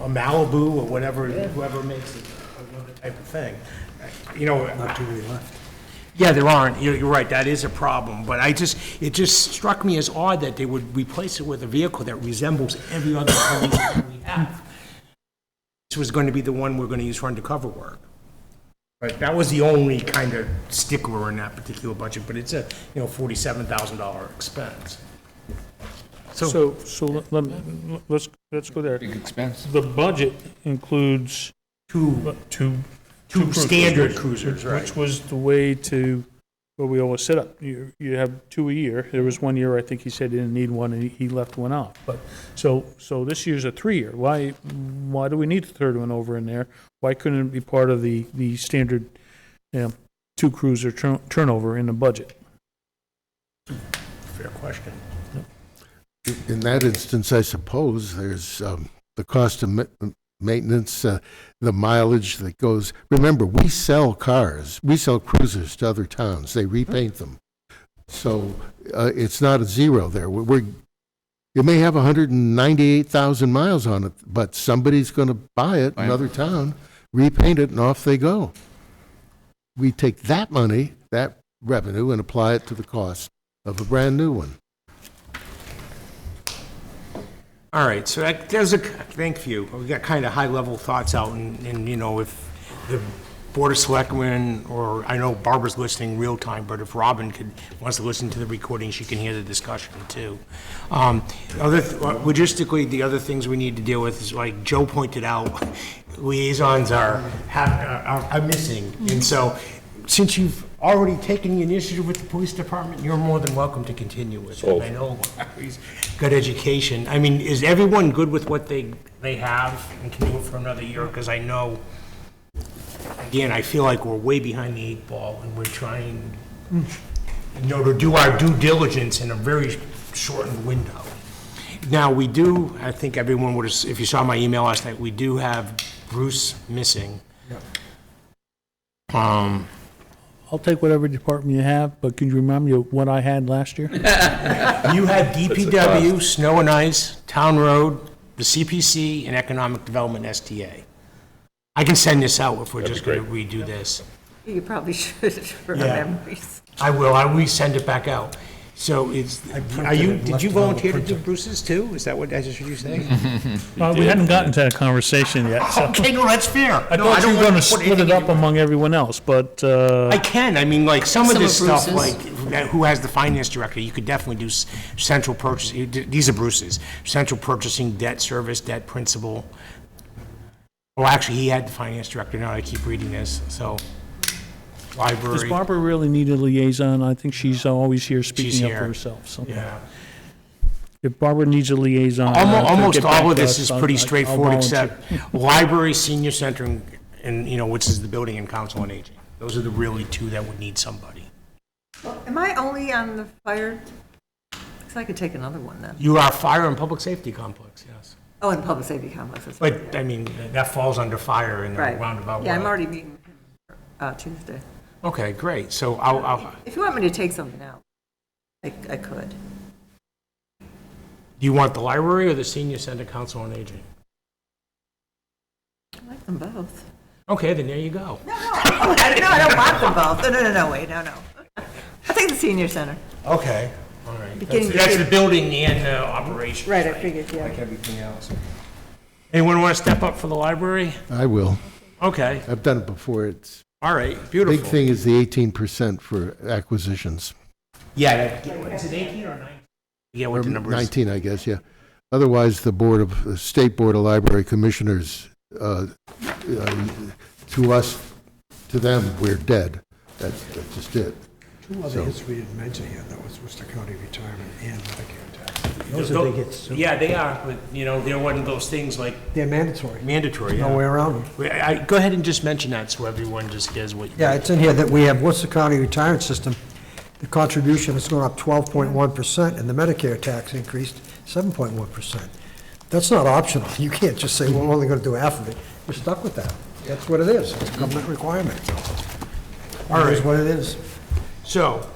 Malibu or whatever, whoever makes it, another type of thing. Not too many left. Yeah, there aren't. You're right. That is a problem. But it just struck me as odd that they would replace it with a vehicle that resembles every other police car we have. This was going to be the one we're going to use for undercover work. Right. That was the only kind of stickler in that particular budget, but it's a $47,000 expense. So let's go there. Big expense. The budget includes Two cruisers, standard cruisers, right? which was the way to, where we always set up. You have two a year. There was 1 year, I think he said he didn't need one, and he left one off. But, so this year's a 3-year. Why do we need the third one over in there? Why couldn't it be part of the standard, two cruiser turnover in the budget? Fair question. In that instance, I suppose there's the cost of maintenance, the mileage that goes. Remember, we sell cars. We sell cruisers to other towns. They repaint them. So it's not a zero there. It may have 198,000 miles on it, but somebody's going to buy it, another town, repaint it, and off they go. We take that money, that revenue, and apply it to the cost of a brand-new one. All right, so thank you. We got kind of high-level thoughts out, and if the Board of Selectmen, or I know Barbara's listening real time, but if Robin wants to listen to the recording, she can hear the discussion too. Logistically, the other things we need to deal with is, like Joe pointed out, liaisons are missing. And so, since you've already taken the initiative with the police department, you're more than welcome to continue with it. I know Larry's got education. I mean, is everyone good with what they have and can do it for another year? Because I know, again, I feel like we're way behind the 8 ball, and we're trying, to do our due diligence in a very shortened window. Now, we do, I think everyone would have, if you saw my email last night, we do have Bruce missing. I'll take whatever department you have, but can you remind me of what I had last year? You had DPW, Snow and Ice, Town Road, the CPC, and Economic Development STA. I can send this out if we're just going to redo this. You probably should, for our Yeah. memories. I will, I will send it back out. So did you volunteer to do Bruce's too? Is that what you say? Well, we hadn't gotten to that conversation yet, so. Okay, no, that's fair. I thought you were gonna split it up among everyone else, but, I can, I mean, like, some of Some this of stuff, Bruce's. like, who has the finance director, you could definitely do central purchase, these are Bruce's, central purchasing, debt service, debt principal. Well, actually, he had the finance director, now I keep reading this, so, does library, Barbara really need a liaison? I think she's always here She's speaking up here. for herself, so. yeah. If Barbara needs a liaison. to Almost get back all of to this us, is I'll- pretty I'll straightforward, volunteer. except library, senior center, and, which is the building and council on aging. Those are the really two that would need somebody. Am I only on the fire? Because I could take another one then. You are fire and public safety complex, yes. Oh, and public safety complex. that's right. But, I mean, that falls under fire in a Right. roundabout way. Yeah, I'm already meeting Tuesday. Okay, great, so I'll, If you want me to take something out, I could. do you want the library or the senior center council on aging? I like them both. Okay, then there you go. No, I don't want them both. No, wait, no. I'll take the senior center. Okay, all right. Beginning to That's see- the building and operations. Right, I figured, yeah. Like everything else. Anyone want to step up for the library? I will. Okay, I've done it before. It's, all right, beautiful. big thing is the 18% for acquisitions. Yeah, is it 18 or 19? Yeah, what the number is. 19, I guess, yeah. Otherwise, the State Board of Library Commissioners, to us, to them, we're dead. That's just it. Two other hits we didn't mention here, though, was Worcester County retirement and Medicare tax. Those are big hits, too. Yeah, they are, but, they're one of those things like They're mandatory. mandatory, No way yeah. around them. Go ahead and just mention that so everyone just hears what you... Yeah, it's in here that we have Worcester County retirement system. The contribution has gone up 12.1%, and the Medicare tax increased 7.1%. That's not optional. You can't just say, well, we're only going to do half of it. You're stuck with that. That's what it is. It's a government requirement. All It is right. what it is. So,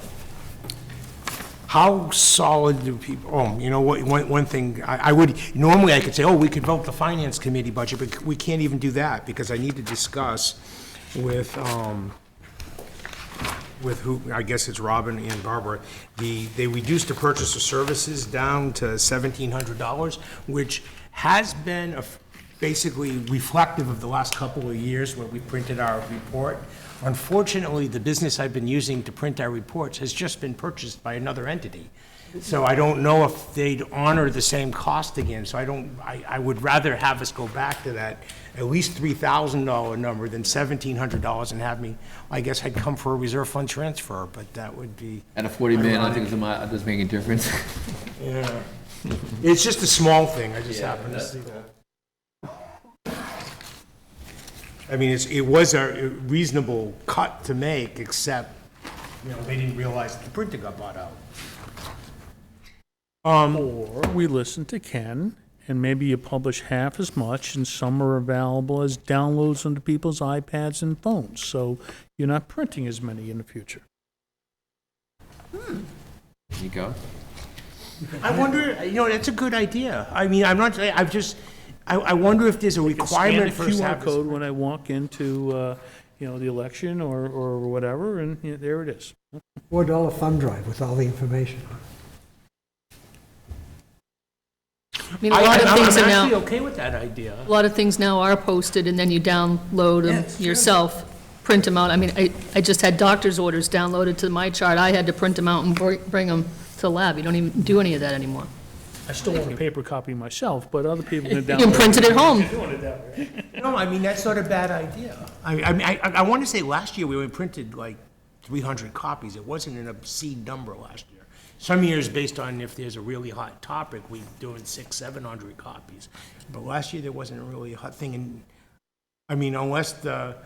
how solid do people, one thing, I would, normally I could say, we could vote the finance committee budget, but we can't even do that, because I need to discuss with who, I guess it's Robin and Barbara, they reduced the purchase of services down to $1,700, which has been basically reflective of the last couple of years where we printed our report. Unfortunately, the business I've been using to print our reports has just been purchased by another entity. So I don't know if they'd honor the same cost again, so I would rather have us go back to that at least $3,000 number than $1,700 and have me, I guess I'd come for a reserve fund transfer, but that would be, At a 40 minute, I think it doesn't make a difference. yeah. It's just a small thing, I just happen to see that. I mean, it was a reasonable cut to make, except, they didn't realize that the printer got bought out. Or we listen to Ken, and maybe you publish half as much, and some are available as downloads onto people's iPads and phones, so you're not printing as many in the future. There you go. I wonder, that's a good idea. I mean, I'm not, I've just, I wonder if there's a requirement for us to QR have code this. when I walk into, the election or whatever, and there it is. $4 thumb drive with all the information. I mean, a lot of things are I'm now, actually okay with that idea. a lot of things now are posted, and then you download them yourself print them out. I mean, I just had doctor's orders downloaded to my chart. I had to print them out and bring them to the lab. You don't even do any of that anymore. I still want a paper copy myself, but other people can download. You can print it at home. Doing it that way. No, I mean, that's not a bad idea. I want to say last year we only printed like 300 copies. It wasn't an obscene number last year. Some years, based on if there's a really hot topic, we're doing 600, 700 copies. But last year, there wasn't really a hot thing. And I mean, unless the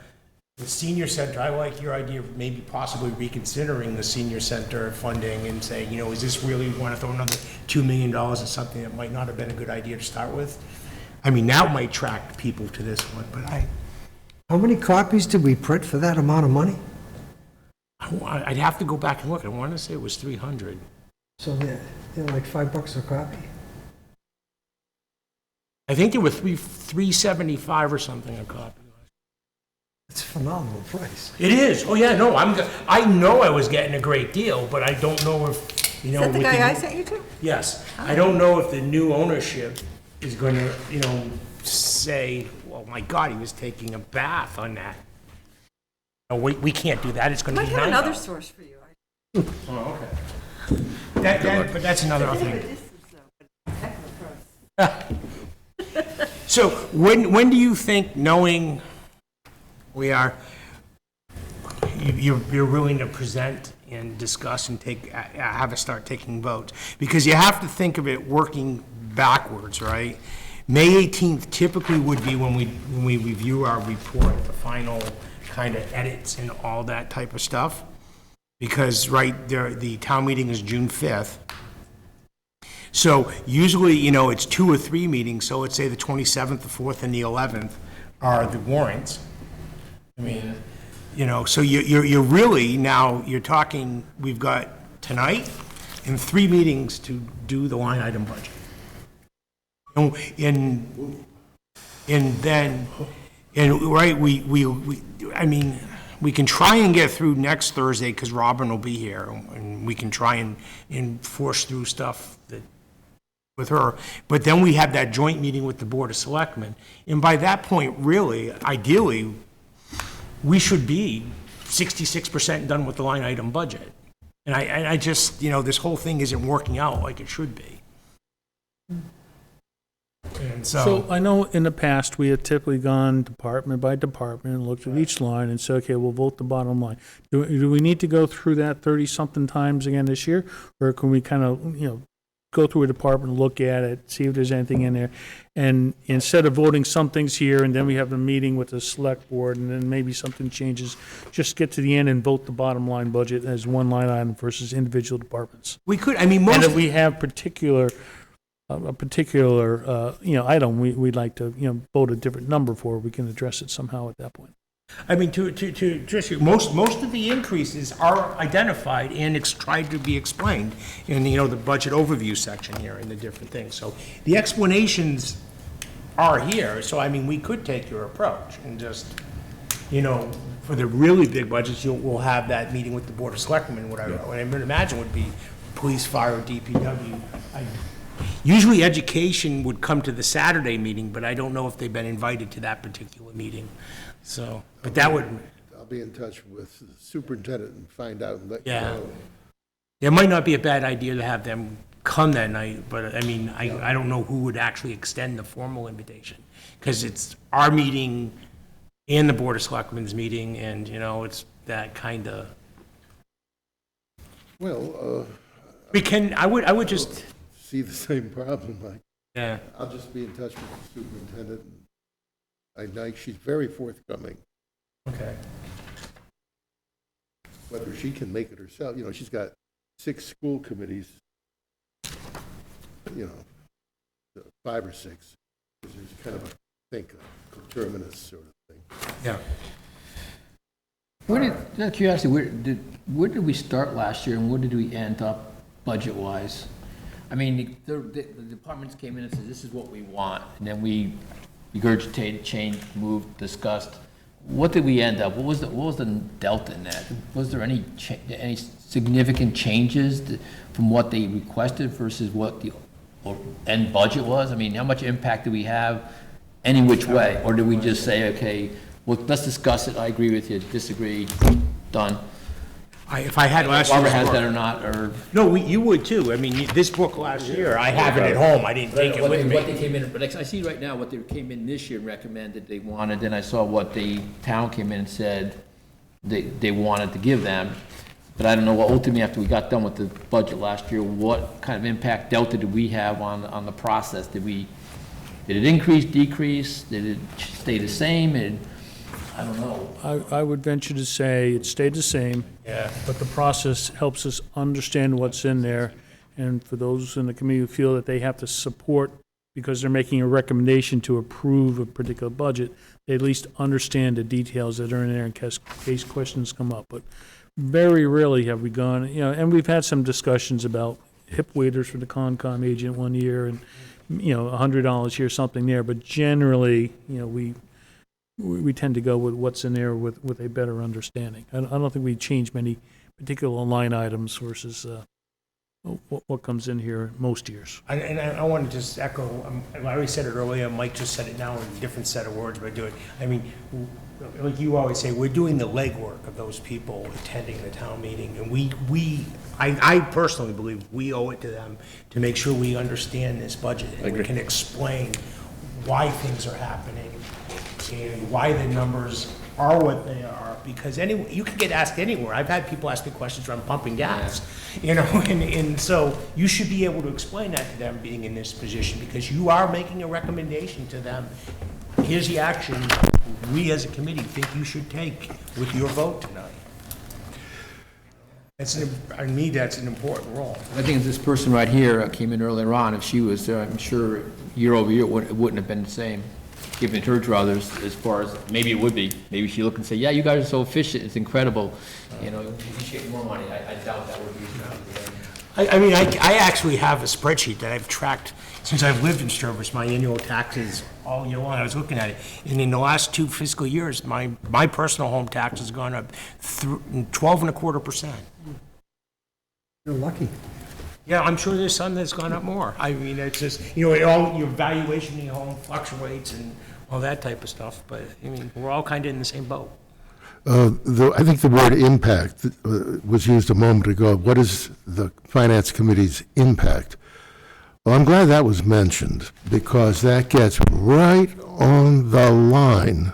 senior center, I like your idea of maybe possibly reconsidering the senior center funding and saying, you know, is this really, want to throw another $2 million at something that might not have been a good idea to start with? I mean, that might attract people to this one, but How many copies did we print for that amount of money? I'd have to go back and look. I want to say it was 300. So they're like $5 a copy? I think they were $3.75 or something a copy. It's a phenomenal price. It is. Oh, yeah, no, I know I was getting a great deal, but I don't know if, you know. Is that the with guy I sent you to? Yes. I don't know if the new ownership is going to, you know, say, well, my God, he was taking a bath on that. No, we can't do that. It's going to Might be have $9. another source for you. Oh, okay. But that's another thing. So when do you think, knowing you're willing to present and discuss and have us start taking votes? Because you have to think of it working backwards, right? May 18th typically would be when we review our report, the final kind of edits and all that type of stuff. Because, right, the town meeting is June 5th. So usually, you know, it's 2 or 3 meetings, so let's say the 27th, the 4th, and the 11th are the warrants. I mean, you know, so you're really, now, you're talking, we've got tonight and 3 meetings to do the line item budget. I mean, we can try and get through next Thursday, because Robin will be here, and we can try and force through stuff with her. But then we have that joint meeting with the Board of Selectmen, and by that point, really, ideally, we should be 66% done with the line item budget. And I just, you know, this whole thing isn't working out like it should be. And So I know in the past, we had typically gone department by department and looked at each line and said, okay, we'll vote the bottom line. Do we need to go through that 30-something times again this year? Or can we kind of, you know, go through a department, look at it, see if there's anything in there? And instead of voting some things here, and then we have a meeting with the select board, and then maybe something changes, just get to the end and vote the bottom line budget as one line item versus individual departments. we could, I mean, And most, if we have a particular, you know, item we'd like to, you know, vote a different number for, we can address it somehow at that point. I mean, to address you, most of the increases are identified and tried to be explained in, you know, the budget overview section here and the different things. So the explanations are here, so I mean, we could take your approach and just, you know, for the really big budgets, we'll have that meeting with the Board of Selectmen, what I would imagine would be police, fire, DPW. Usually education would come to the Saturday meeting, but I don't know if they've been invited to that particular meeting. So, but that would, I'll be in touch with the superintendent and find out and let you Yeah. know. it might not be a bad idea to have them come that night, but I mean, I don't know who would actually extend the formal invitation. Because it's our meeting and the Board of Selectmen's meeting, and, you know, it's that kind of, Well, I would just, see the same problem. yeah. I'll just be in touch with the superintendent. She's very forthcoming, Okay. whether she can make it herself. You know, she's got 6 school committees, you know, 5 or 6. There's kind of a coterminous sort of thing. Yeah. Out of curiosity, where did we start last year and where did we end up budget-wise? I mean, the departments came in and said, this is what we want, and then we regurgitated, changed, moved, discussed. What did we end up? What was the delta in that? Was there any significant changes from what they requested versus what the end budget was? I mean, how much impact do we have any which way? Or did we just say, okay, well, let's discuss it, I agree with you, disagree, done. If I had last Barbara year's has that book. or not, or. No, you would too. I mean, this book last year, I have it at home. I didn't take it with What they me. came in, but I see right now what they came in this year and recommended they wanted, then I saw what the town came in and said they wanted to give them. But I don't know, what ultimately, after we got done with the budget last year, what kind of impact delta did we have on the process? Did it increase, decrease? Did it stay the same? And I don't know. I would venture to say it stayed the same. Yeah. But the process helps us understand what's in there. And for those in the community who feel that they have to support, because they're making a recommendation to approve a particular budget, they at least understand the details that are in there in case questions come up. But very rarely have we gone, and we've had some discussions about hip waders for the Concom agent one year and, $100 here, something there. But generally, we tend to go with what's in there with a better understanding. I don't think we change many particular line items versus what comes in here most years. And I want to just echo, Larry said it earlier, Mike just said it now in a different set of words, but I mean, like you always say, we're doing the legwork of those people attending the town meeting, and I personally believe we owe it to them to make sure we understand this budget, and we can explain why things are happening, and why the numbers are what they are, because you can get asked anywhere. I've had people ask me questions around pumping gas, and so you should be able to explain that to them being in this position, because you are making a recommendation to them. Here's the action we as a committee think you should take with your vote tonight. To me, that's an important role. I think if this person right here came in earlier on, if she was there, I'm sure year over year, it wouldn't have been the same. Given it to her druthers, as far as, maybe it would be. Maybe she'd look and say, yeah, you guys are so efficient, it's incredible. You should get more money. I doubt that would be. I mean, I actually have a spreadsheet that I've tracked since I've lived in Sturbridge, my annual taxes all year long. I was looking at it, and in the last 2 fiscal years, my personal home tax has gone up 12.25%. You're lucky. Yeah, I'm sure there's some that's gone up more. I mean, it's just, your valuation of your home fluctuates and all that type of stuff, but, I mean, we're all kind of in the same boat. I think the word impact was used a moment ago. What is the Finance Committee's impact? Well, I'm glad that was mentioned, because that gets right on the line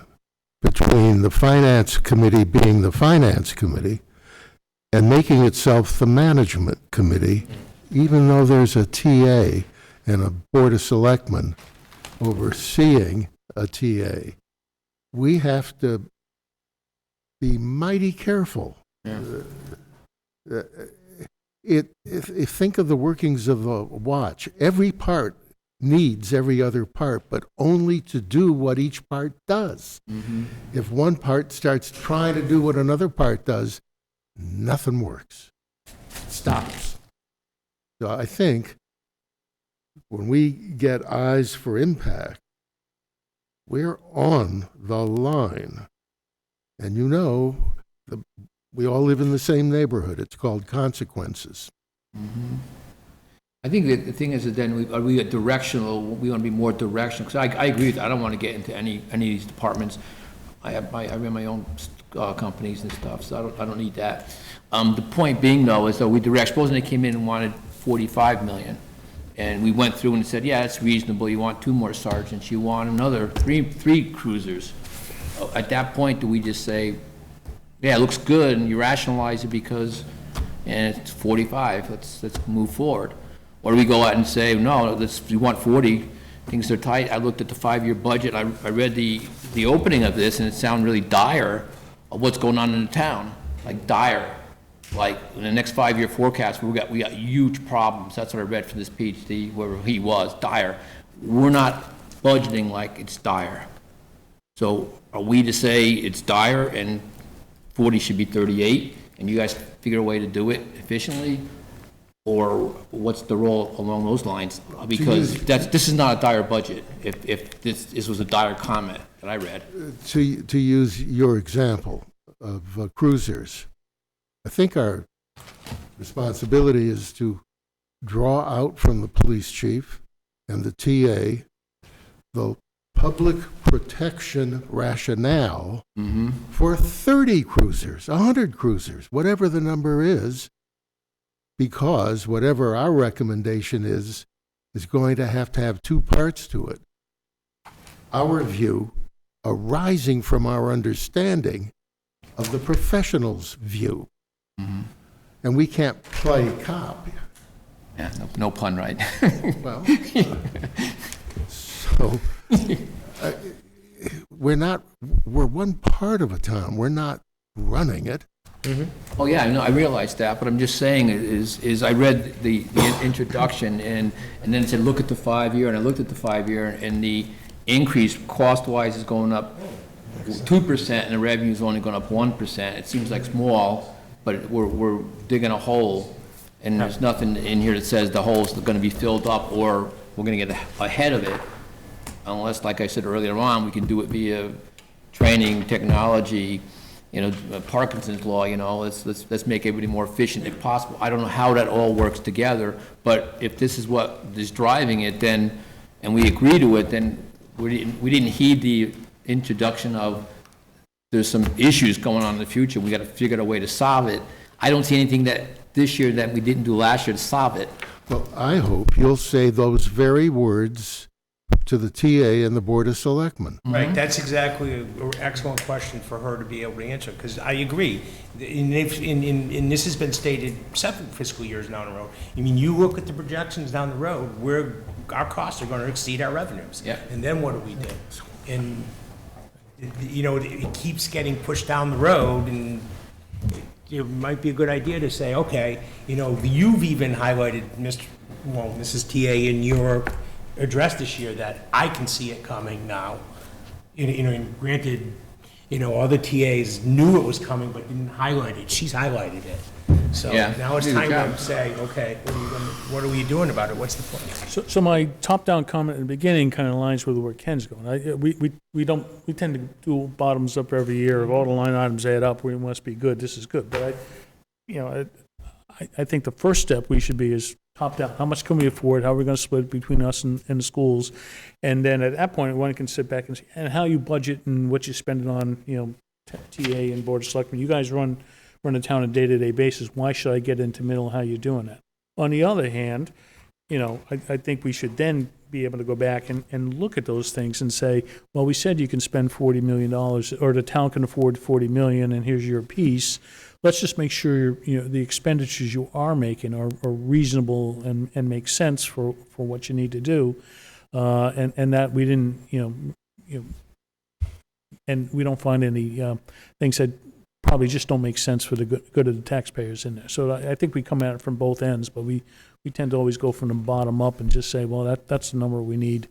between the Finance Committee being the Finance Committee and making itself the Management Committee, even though there's a TA and a Board of Selectmen overseeing a TA. We have to be mighty careful. Think of the workings of a watch. Every part needs every other part, but only to do what each part does. Mm-hmm. If one part starts trying to do what another part does, nothing works. It stops. So I think when we get eyes for impact, we're on the line. And we all live in the same neighborhood. It's called consequences. Mm-hmm. I think that the thing is that then are we directional? We want to be more directional. Because I agree with that. I don't want to get into any of these departments. I run my own companies and stuff, so I don't need that. The point being, though, is that we direct. Supposing they came in and wanted $45 million, and we went through and said, yeah, that's reasonable. You want 2 more sergeants. You want another three cruisers. At that point, do we just say, yeah, it looks good, and you rationalize it because, and it's 45, let's move forward? Or do we go out and say, no, we want 40, things are tight. I looked at the 5-year budget, I read the opening of this, and it sounded really dire of what's going on in the town, like dire. Like, in the next 5-year forecast, we got huge problems. That's what I read from this PhD, where he was, dire. We're not budgeting like it's dire. So are we to say it's dire and 40 should be 38, and you guys figure a way to do it efficiently? Or what's the role along those lines? Because this is not a dire budget, if this was a dire comment that I read. To use your example of cruisers, I think our responsibility is to draw out from the police chief and the TA the public protection rationale for 30 cruisers, 100 cruisers, whatever the number is, because whatever our recommendation is going to have two parts to it. Our view arising from our understanding of the professional's view. And we can't play cop. Yeah, no pun, right? Well, so we're one part of a town. We're not running it. Oh, yeah, I realize that, but I'm just saying is I read the introduction and then it said, look at the 5-year, and I looked at the 5-year, and the increase cost-wise is going up 2%, and the revenue is only going up 1%. It seems like small, but we're digging a hole, and there's nothing in here that says the hole's going to be filled up or we're going to get ahead of it, unless, like I said earlier on, we can do it via training, technology, Parkinson's law, let's make everybody more efficient if possible. I don't know how that all works together, but if this is what is driving it, then, and we agree to it, then we didn't heed the introduction of there's some issues going on in the future. We got to figure out a way to solve it. I don't see anything that this year that we didn't do last year to solve it. Well, I hope you'll say those very words to the TA and the Board of Selectmen. Right, that's exactly an excellent question for her to be able to answer, because I agree. And this has been stated 7 fiscal years down the road. I mean, you look at the projections down the road, our costs are going to exceed our revenues. Yeah. And then what do we do? And, it keeps getting pushed down the road, and it might be a good idea to say, okay, you've even highlighted, Mrs. TA, in your address this year, that I can see it coming now. And granted, other TAs knew it was coming but didn't highlight it. She's highlighted it. So Yeah. now it's Do the time job. to say, okay, what are we doing about it? What's the plan? So my top-down comment at the beginning kind of aligns with where Ken's going. We tend to do bottoms up every year. If all the line items add up, we must be good. This is good. But I think the first step we should be is top-down. How much can we afford? How are we going to split it between us and the schools? And then at that point, one can sit back and see, and how you budget and what you spend it on, TA and Board of Selectmen. You guys run the town on a day-to-day basis. Why should I get into middle how you're doing that? On the other hand, I think we should then be able to go back and look at those things and say, well, we said you can spend $40 million, or the town can afford $40 million, and here's your piece. Let's just make sure the expenditures you are making are reasonable and make sense for what you need to do, and that we didn't and we don't find any things that probably just don't make sense for the good of the taxpayers in there. So I think we come at it from both ends, but we tend to always go from the bottom up and just say, well, that's the number we need.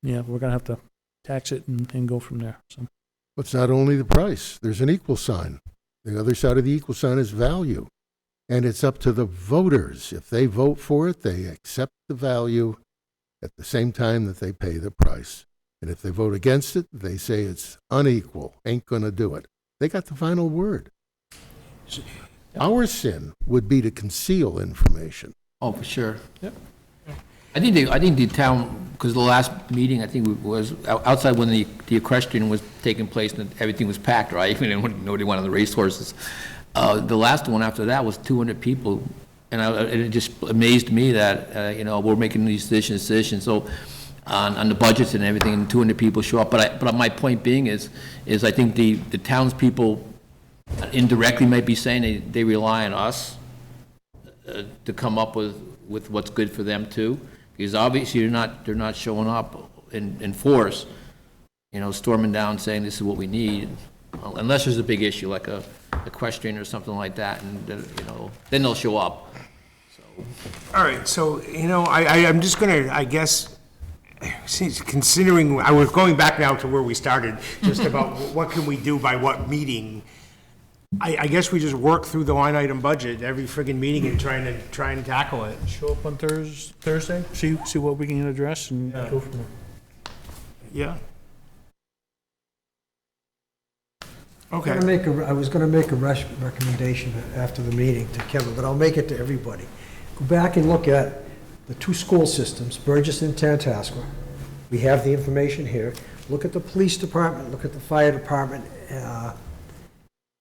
Yeah, we're going to have to tax it and go from there. So. It's not only the price. There's an equal sign. The other side of the equal sign is value. And it's up to the voters. If they vote for it, they accept the value at the same time that they pay the price. And if they vote against it, they say it's unequal, ain't going to do it. They got the final word. Our sin would be to conceal information. Oh, for sure. Yep. I think the town, because the last meeting, I think was outside when the equestrian was taking place and everything was packed, right? Nobody wanted the racehorses. The last one after that was 200 people, and it just amazed me that we're making these decisions. So on the budgets and everything, and 200 people show up. But my point being is I think the townspeople indirectly might be saying they rely on us to come up with what's good for them too. Because obviously they're not showing up in force, storming down saying this is what we need, unless there's a big issue like a equestrian or something like that, and then they'll show up. So. All right, so, I'm just gonna, I guess, considering, I was going back now to where we started, just about what can we do by what meeting. I guess we just work through the line item budget every friggin' meeting and try and tackle it. Show up on Thursday, see what we can address and go from there. Yeah. Okay. I was going to make a recommendation after the meeting to Kevin, but I'll make it to everybody. Go back and look at the 2 school systems, Burgess and Tantascwa. We have the information here. look at the police department, look at the fire department,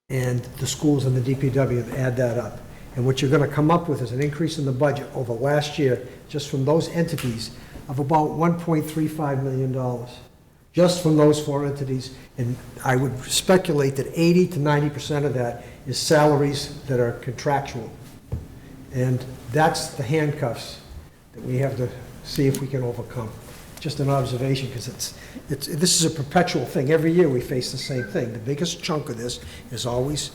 and the schools and the DPW, and add that up. And what you're gonna come up with is an increase in the budget over last year, just from those entities, of about $1.35 million. Just from those 4 entities, and I would speculate that 80 to 90% of that is salaries that are contractual. And that's the handcuffs that we have to see if we can overcome. Just an observation, because this is a perpetual thing. Every year, we face the same thing. The biggest chunk of this is always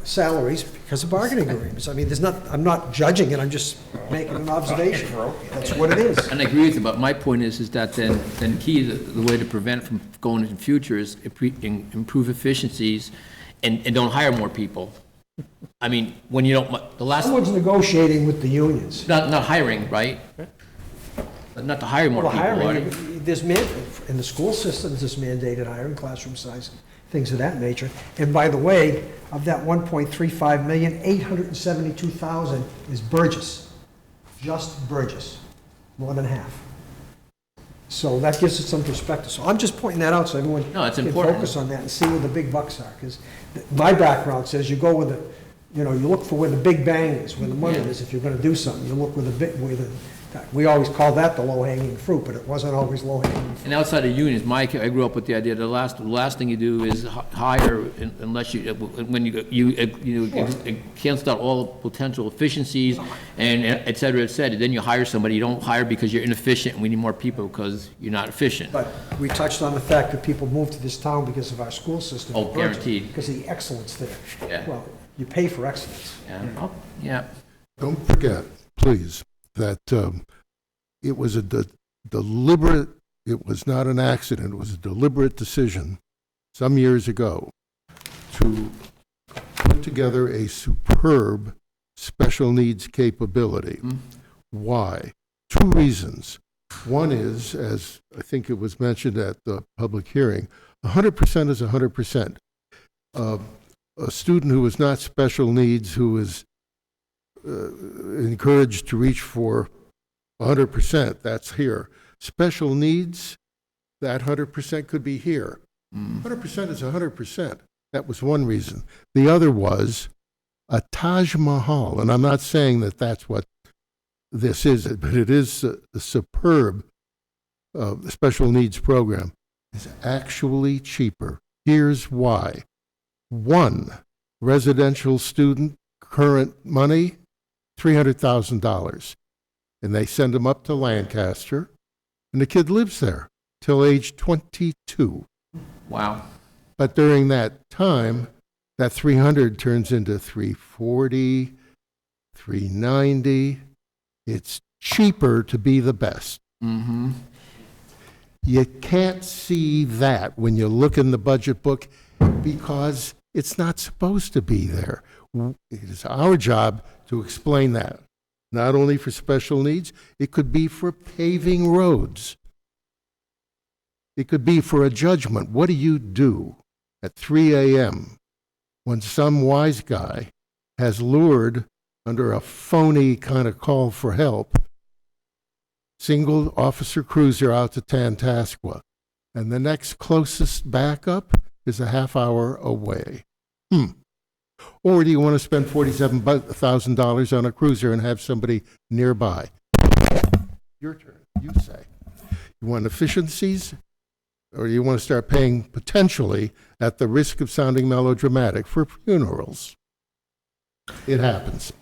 salaries because of bargaining agreements. I mean, I'm not judging it, I'm just making an observation. That's what it is. And I agree with you, but my point is that then key, the way to prevent from going into the future is improve efficiencies and don't hire more people. I mean, when you don't, the last, Someone's negotiating with the unions. not hiring, right? Not to hire more Well, people, are hiring, they? in the school systems, there's mandated hiring, classroom size, things of that nature. And by the way, of that 1.35 million, 872,000 is Burgess, just Burgess, more than half. So that gives it some perspective. So I'm just pointing that out so everyone No, it's can important. focus on that and see where the big bucks are. Because my background says you go with the, you look for where the big bang is, where the money is. If you're gonna do something, you look where we always call that the low-hanging fruit, but it wasn't always low-hanging fruit. And outside of unions, Mike, I grew up with the idea, the last thing you do is hire unless when you cancel out all potential efficiencies and et cetera, then you hire somebody. You don't hire because you're inefficient and we need more people because you're not efficient. But we touched on the fact that people move to this town because of our school system. Oh, guaranteed. Because of the excellence there. Yeah. Well, you pay for excellence. Yeah. Yeah. Don't forget, please, that it was a deliberate, it was not an accident, it was a deliberate decision some years ago to put together a superb special needs capability. Why? 2 reasons. One is, as I think it was mentioned at the public hearing, 100% is 100%. A student who is not special needs, who is encouraged to reach for 100%, that's here. Special needs, that 100% could be here. 100% is 100%. That was one reason. The other was a Taj Mahal, and I'm not saying that that's what this is, but it is a superb special needs program. It's actually cheaper. Here's why. 1 residential student, current money, $300,000. And they send him up to Lancaster, and the kid lives there till age 22. Wow. But during that time, that 300 turns into 340, 390. It's cheaper to be the best. Mm-hmm. You can't see that when you look in the budget book because it's not supposed to be there. It is our job to explain that. Not only for special needs, it could be for paving roads. It could be for a judgment. What do you do at 3 a.m. when some wise guy has lured, under a phony kind of call for help, single officer cruiser out to Tantascwa, and the next closest backup is a half hour away? Or do you want to spend $47,000 on a cruiser and have somebody nearby? Your turn, you say. You want efficiencies, or do you want to start paying potentially, at the risk of sounding melodramatic, for funerals? It happens.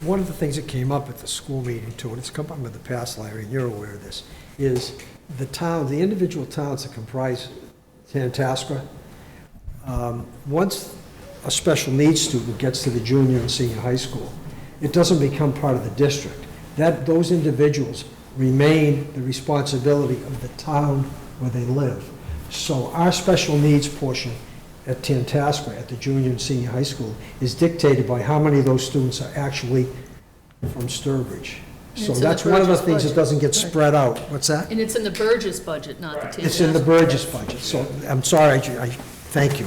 One of the things that came up at the school meeting too, and it's come up in the past, Larry, and you're aware of this, is the individual towns that comprise Tantascwa, once a special needs student gets to the junior and senior high school, it doesn't become part of the district. Those individuals remain the responsibility of the town where they live. So our special needs portion at Tantascwa, at the junior and senior high school, is dictated by how many of those students are actually from Sturbridge. So It's in that's the one of the Burgess things that budget. doesn't get spread out. What's that? And it's in the Burgess budget, not the Tantascwa. It's in the Burgess budget, so I'm sorry, I thank you.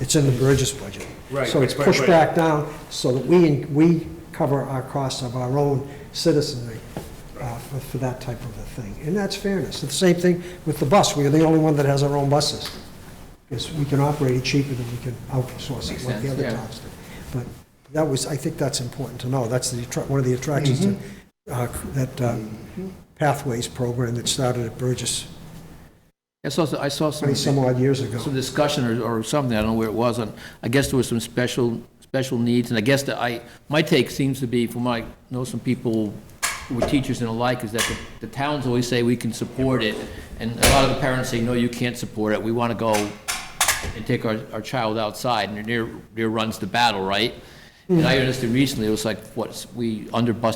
It's in the Burgess budget. Right, So it's but- pushed back down so that we cover our costs of our own citizenry for that type of a thing. And that's fairness. The same thing with the bus. We are the only one that has our own buses. Because we can operate it cheaper than we can outsource it, Makes like the sense, other yeah. towns do. But that was, I think that's important to know. That's one of the attractions to that Pathways program that started at Burgess I saw some. 20-some odd years ago. Some discussion or something, I don't know where it was, on, I guess there was some special needs, and I guess that my take seems to be, from what I know some people who were teachers and the like, is that the towns always say we can support it, and a lot of the parents say, no, you can't support it, we want to go and take our child outside, and there runs the battle, right? And I understood recently, it was like, we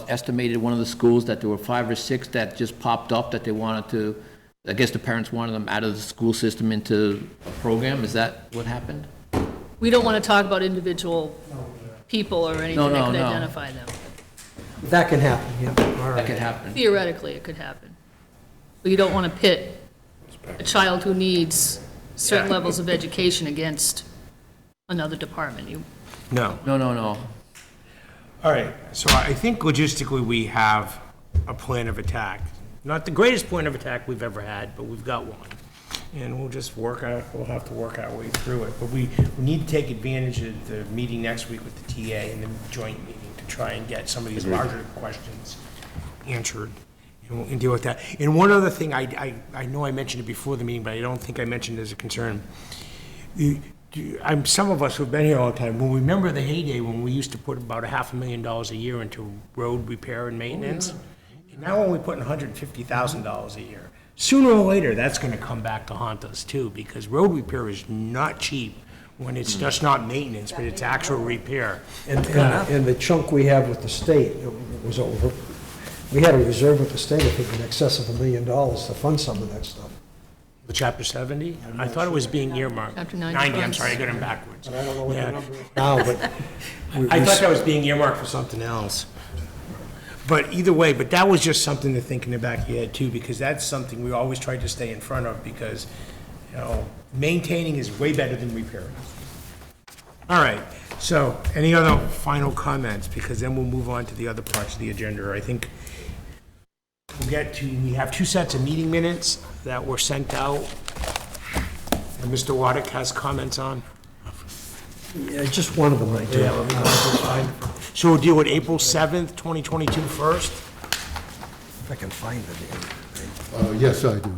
estimated one of the schools, that there were 5 or 6 that just popped up that they wanted to, I guess the parents wanted them out of the school system into a program. Is that what happened? We don't want to talk about individual people or anything that could no. identify them. That can happen, yeah. All That right. could happen. Theoretically, it could happen. But you don't want to pit a child who needs certain levels of education against another department. No. No. All right, so I think logistically, we have a plan of attack. Not the greatest plan of attack we've ever had, but we've got one. And we'll just we'll have to work our way through it. But we need to take advantage of the meeting next week with the TA and the joint meeting to try and get some of these larger questions answered and deal with that. And one other thing, I know I mentioned it before the meeting, but I don't think I mentioned it as a concern. Some of us who've been here all the time, will remember the heyday when we used to put about $500,000 a year into road repair and maintenance. And now we're only putting $150,000 a year. Sooner or later, that's gonna come back to haunt us too, because road repair is not cheap when it's just not maintenance, but it's actual repair. And the chunk we have with the state was over. We had a reserve with the state, I think, in excess of $1 million to fund some of that stuff. The chapter 70? I thought it was being earmarked. Chapter 90 90, I'm funds. sorry, I got them backwards. But I don't know what Yeah. the number is now, but. I thought that was being earmarked for something else. But either way, but that was just something to think in the back of your head too, because that's something we always try to stay in front of, because, maintaining is way better than repairing. All right, so any other final comments? Because then we'll move on to the other parts of the agenda. I think we have 2 sets of meeting minutes that were sent out. And Mr. Waddick has comments on. Yeah, just one of them I do. So we'll deal with April 7th, 2022 first? If I can find it. Yes, I do.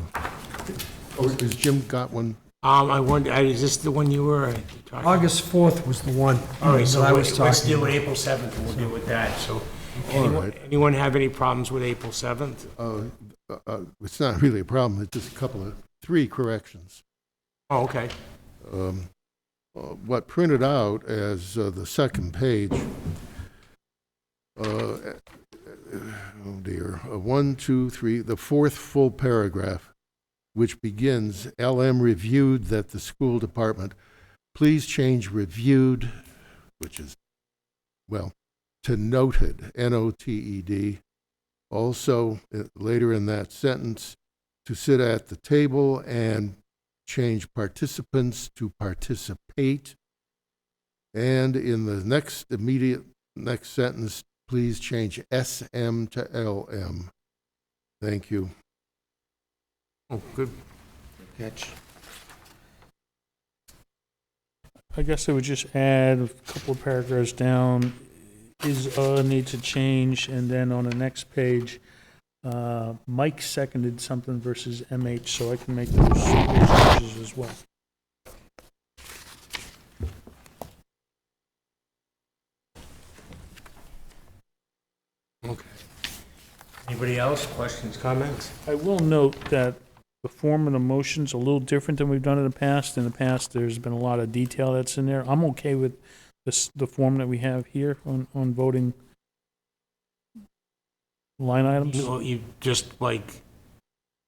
Oh, has Jim got one? I wonder, is this the one you were talking? August 4th was the one All right, so that I was let's talking deal with about. April 7th, and we'll deal with that, so. All right. Anyone have any problems with April 7th? It's not really a problem, it's just 3 corrections. Oh, okay. What printed out as the second page, oh dear, 1, 2, 3, the 4th full paragraph, which begins, LM reviewed that the school department, please change reviewed, which is, well, to noted, N-O-T-E-D. Also, later in that sentence, to sit at the table, and change participants to participate. And in the immediate next sentence, please change SM to LM. Thank you. Oh, good catch. I guess I would just add a couple of paragraphs down, needs to change, and then on the next page, Mike seconded something versus MH, so I can make those changes as well. Okay. Anybody else? Questions, comments? I will note that the form of the motion's a little different than we've done in the past. In the past, there's been a lot of detail that's in there. I'm okay with the form that we have here on voting line items. You just like,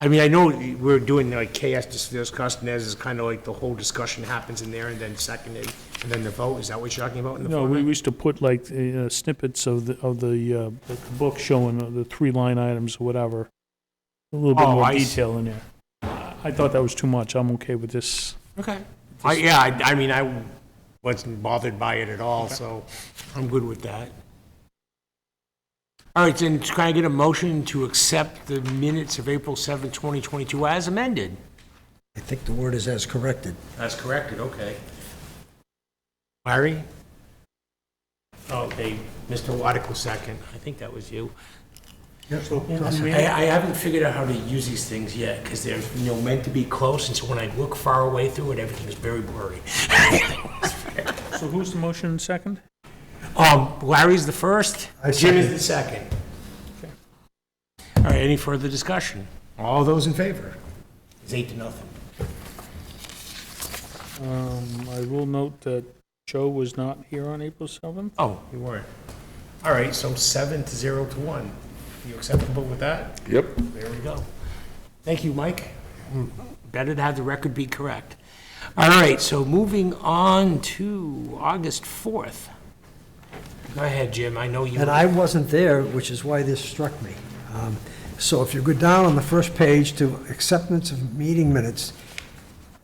I mean, I know we're doing like KS discussed, and as is kind of like the whole discussion happens in there, and then seconded, and then the vote. Is that what you're talking about in the No, format? we used to put like snippets of the book showing the 3 line items or whatever. A little bit Oh, more I see. detail in there. I thought that was too much. I'm okay with this. Okay. I mean, I wasn't bothered by it at all, so I'm good with that. All right, then can I get a motion to accept the minutes of April 7th, 2022 as amended? I think the word is as corrected. As corrected, okay. Larry? Okay, Mr. Waddick will second. I think that was you. I haven't figured out how to use these things yet, because they're, meant to be close, and so when I look far away through it, everything is very blurry. So who's the motion and second? Larry's the first, I Jim is second. the second. All right, any further discussion? All those in favor? It's 8-0. I will note that Joe was not here on April 7th. Oh, you weren't. All right, so 7-0-1. You acceptable with that? Yep. There we go. Thank you, Mike. Better to have the record be correct. All right, so moving on to August 4th. Go ahead, Jim, I know you. And I wasn't there, which is why this struck me. So if you go down on the first page to acceptance of meeting minutes,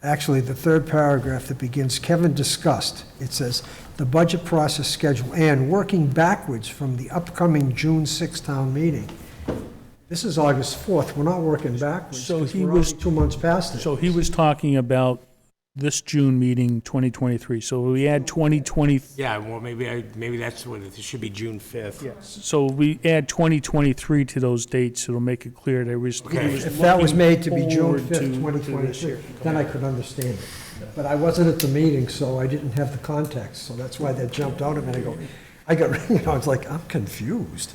actually, the third paragraph that begins, Kevin discussed, it says, the budget process schedule and working backwards from the upcoming June 6th town meeting. This is August 4th, we're not working backwards, So because he we're was- already 2 months past it. So he was talking about this June meeting, 2023. So we add 2020, Yeah, well, maybe that's what, it should be June 5th. yes. So we add 2023 to those dates. It'll make it clear that he was Okay. If that was made to be looking June forward 5th, to this 2023, year. then I could understand it. But I wasn't at the meeting, so I didn't have the context, so that's why that jumped out at me. I got, I was like, I'm confused,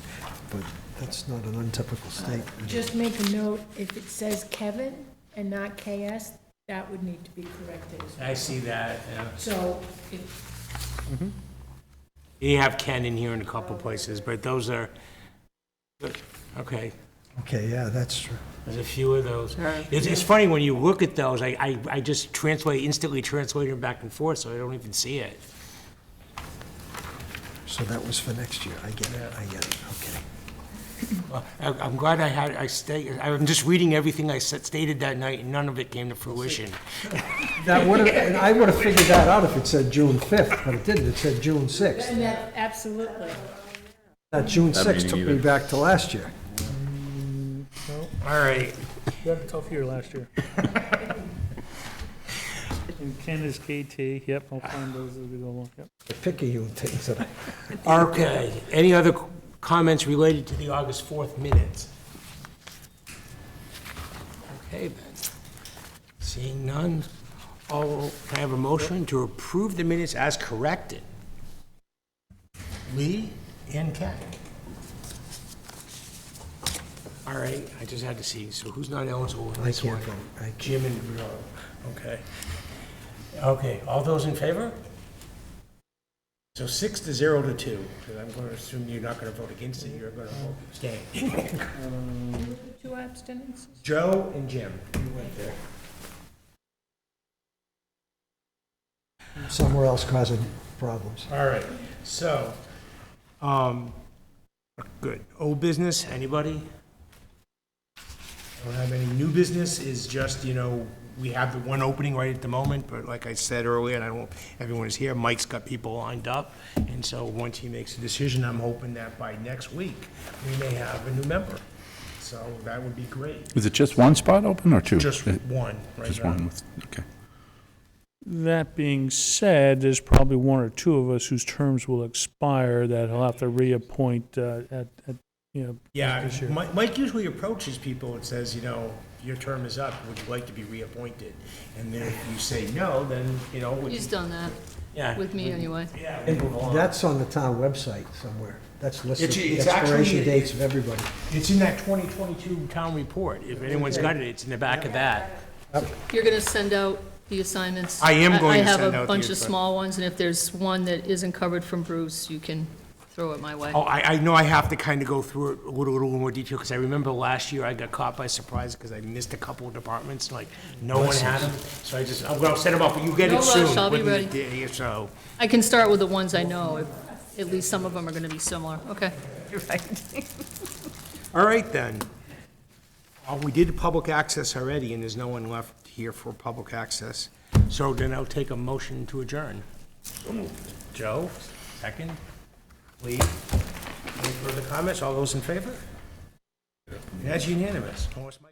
but that's not an untypical statement. Just make a note, if it says Kevin and not KS, that would need to be corrected as well. I see that, yeah. So, if, You have Ken in here in a couple places, but those are, okay, Okay, yeah, that's true. there's a few of those. It's funny, when you look at those, I just instantly translate them back and forth, so I don't even see it. So that was for next year, I get it, okay. Well, I'm glad I'm just reading everything I stated that night, and none of it came to fruition. That would have, and I would have figured that out if it said June 5th, but it didn't, it said June 6th. and that, absolutely. That June That 6th meeting took me either. back to last year. All right, You had a tough year last year. And Ken is KT, yep, I'll find those as we go along, yep. The picayune things that I, okay. Any other comments related to the August 4th minutes? Okay, then. Seeing none, can I have a motion to approve the minutes as corrected? Lee and Ken. All right, I just had to see, so who's not eligible in I this one? can't vote. I can't. Jim and Joe, okay. Okay, all those in favor? So 6-0-2, because I'm going to assume you're not going to vote against it, you're going to vote abstain. Two abstinences? Joe and Jim, you went there. Somewhere else causing problems. All right, so, good. Old business, anybody? Don't have any new business, is just, we have the one opening right at the moment, but like I said earlier, and I won't, everyone is here, Mike's got people lined up, and so once he makes a decision, I'm hoping that by next week, we may have a new member. So that would be great. Is it just one spot open or two? Just one, right Just now. one, okay. That being said, there's probably one or two of us whose terms will expire that he'll have to reappoint Yeah, this year. Mike usually approaches people and says, your term is up, would you like to be reappointed? And then if you say no, then, He's done that, yeah. with me anyway. Yeah, we move along. That's on the town website somewhere. That's listed, It's- the it's expiration actually- dates of everybody. It's in that 2022 town report. If anyone's got it, it's in the back of that. You're gonna send out the assignments? I am going to send I out have the a bunch of assi- small ones, and if there's one that isn't covered from Bruce, you can throw it my way. Oh, I know I have to kind of go through it a little more detail, because I remember last year I got caught by surprise because I missed a couple of departments, like, no one had them. So I'll set them up, but you get No it soon. rush, I'll be within ready. a day or so. I can start with the ones I know, if at least some of them are gonna be similar, okay? All right, then. We did public access already, and there's no one left here for public access. So then I'll take a motion to adjourn. Joe, second. Lee, Any further comments? All those in favor? That's unanimous. Almost my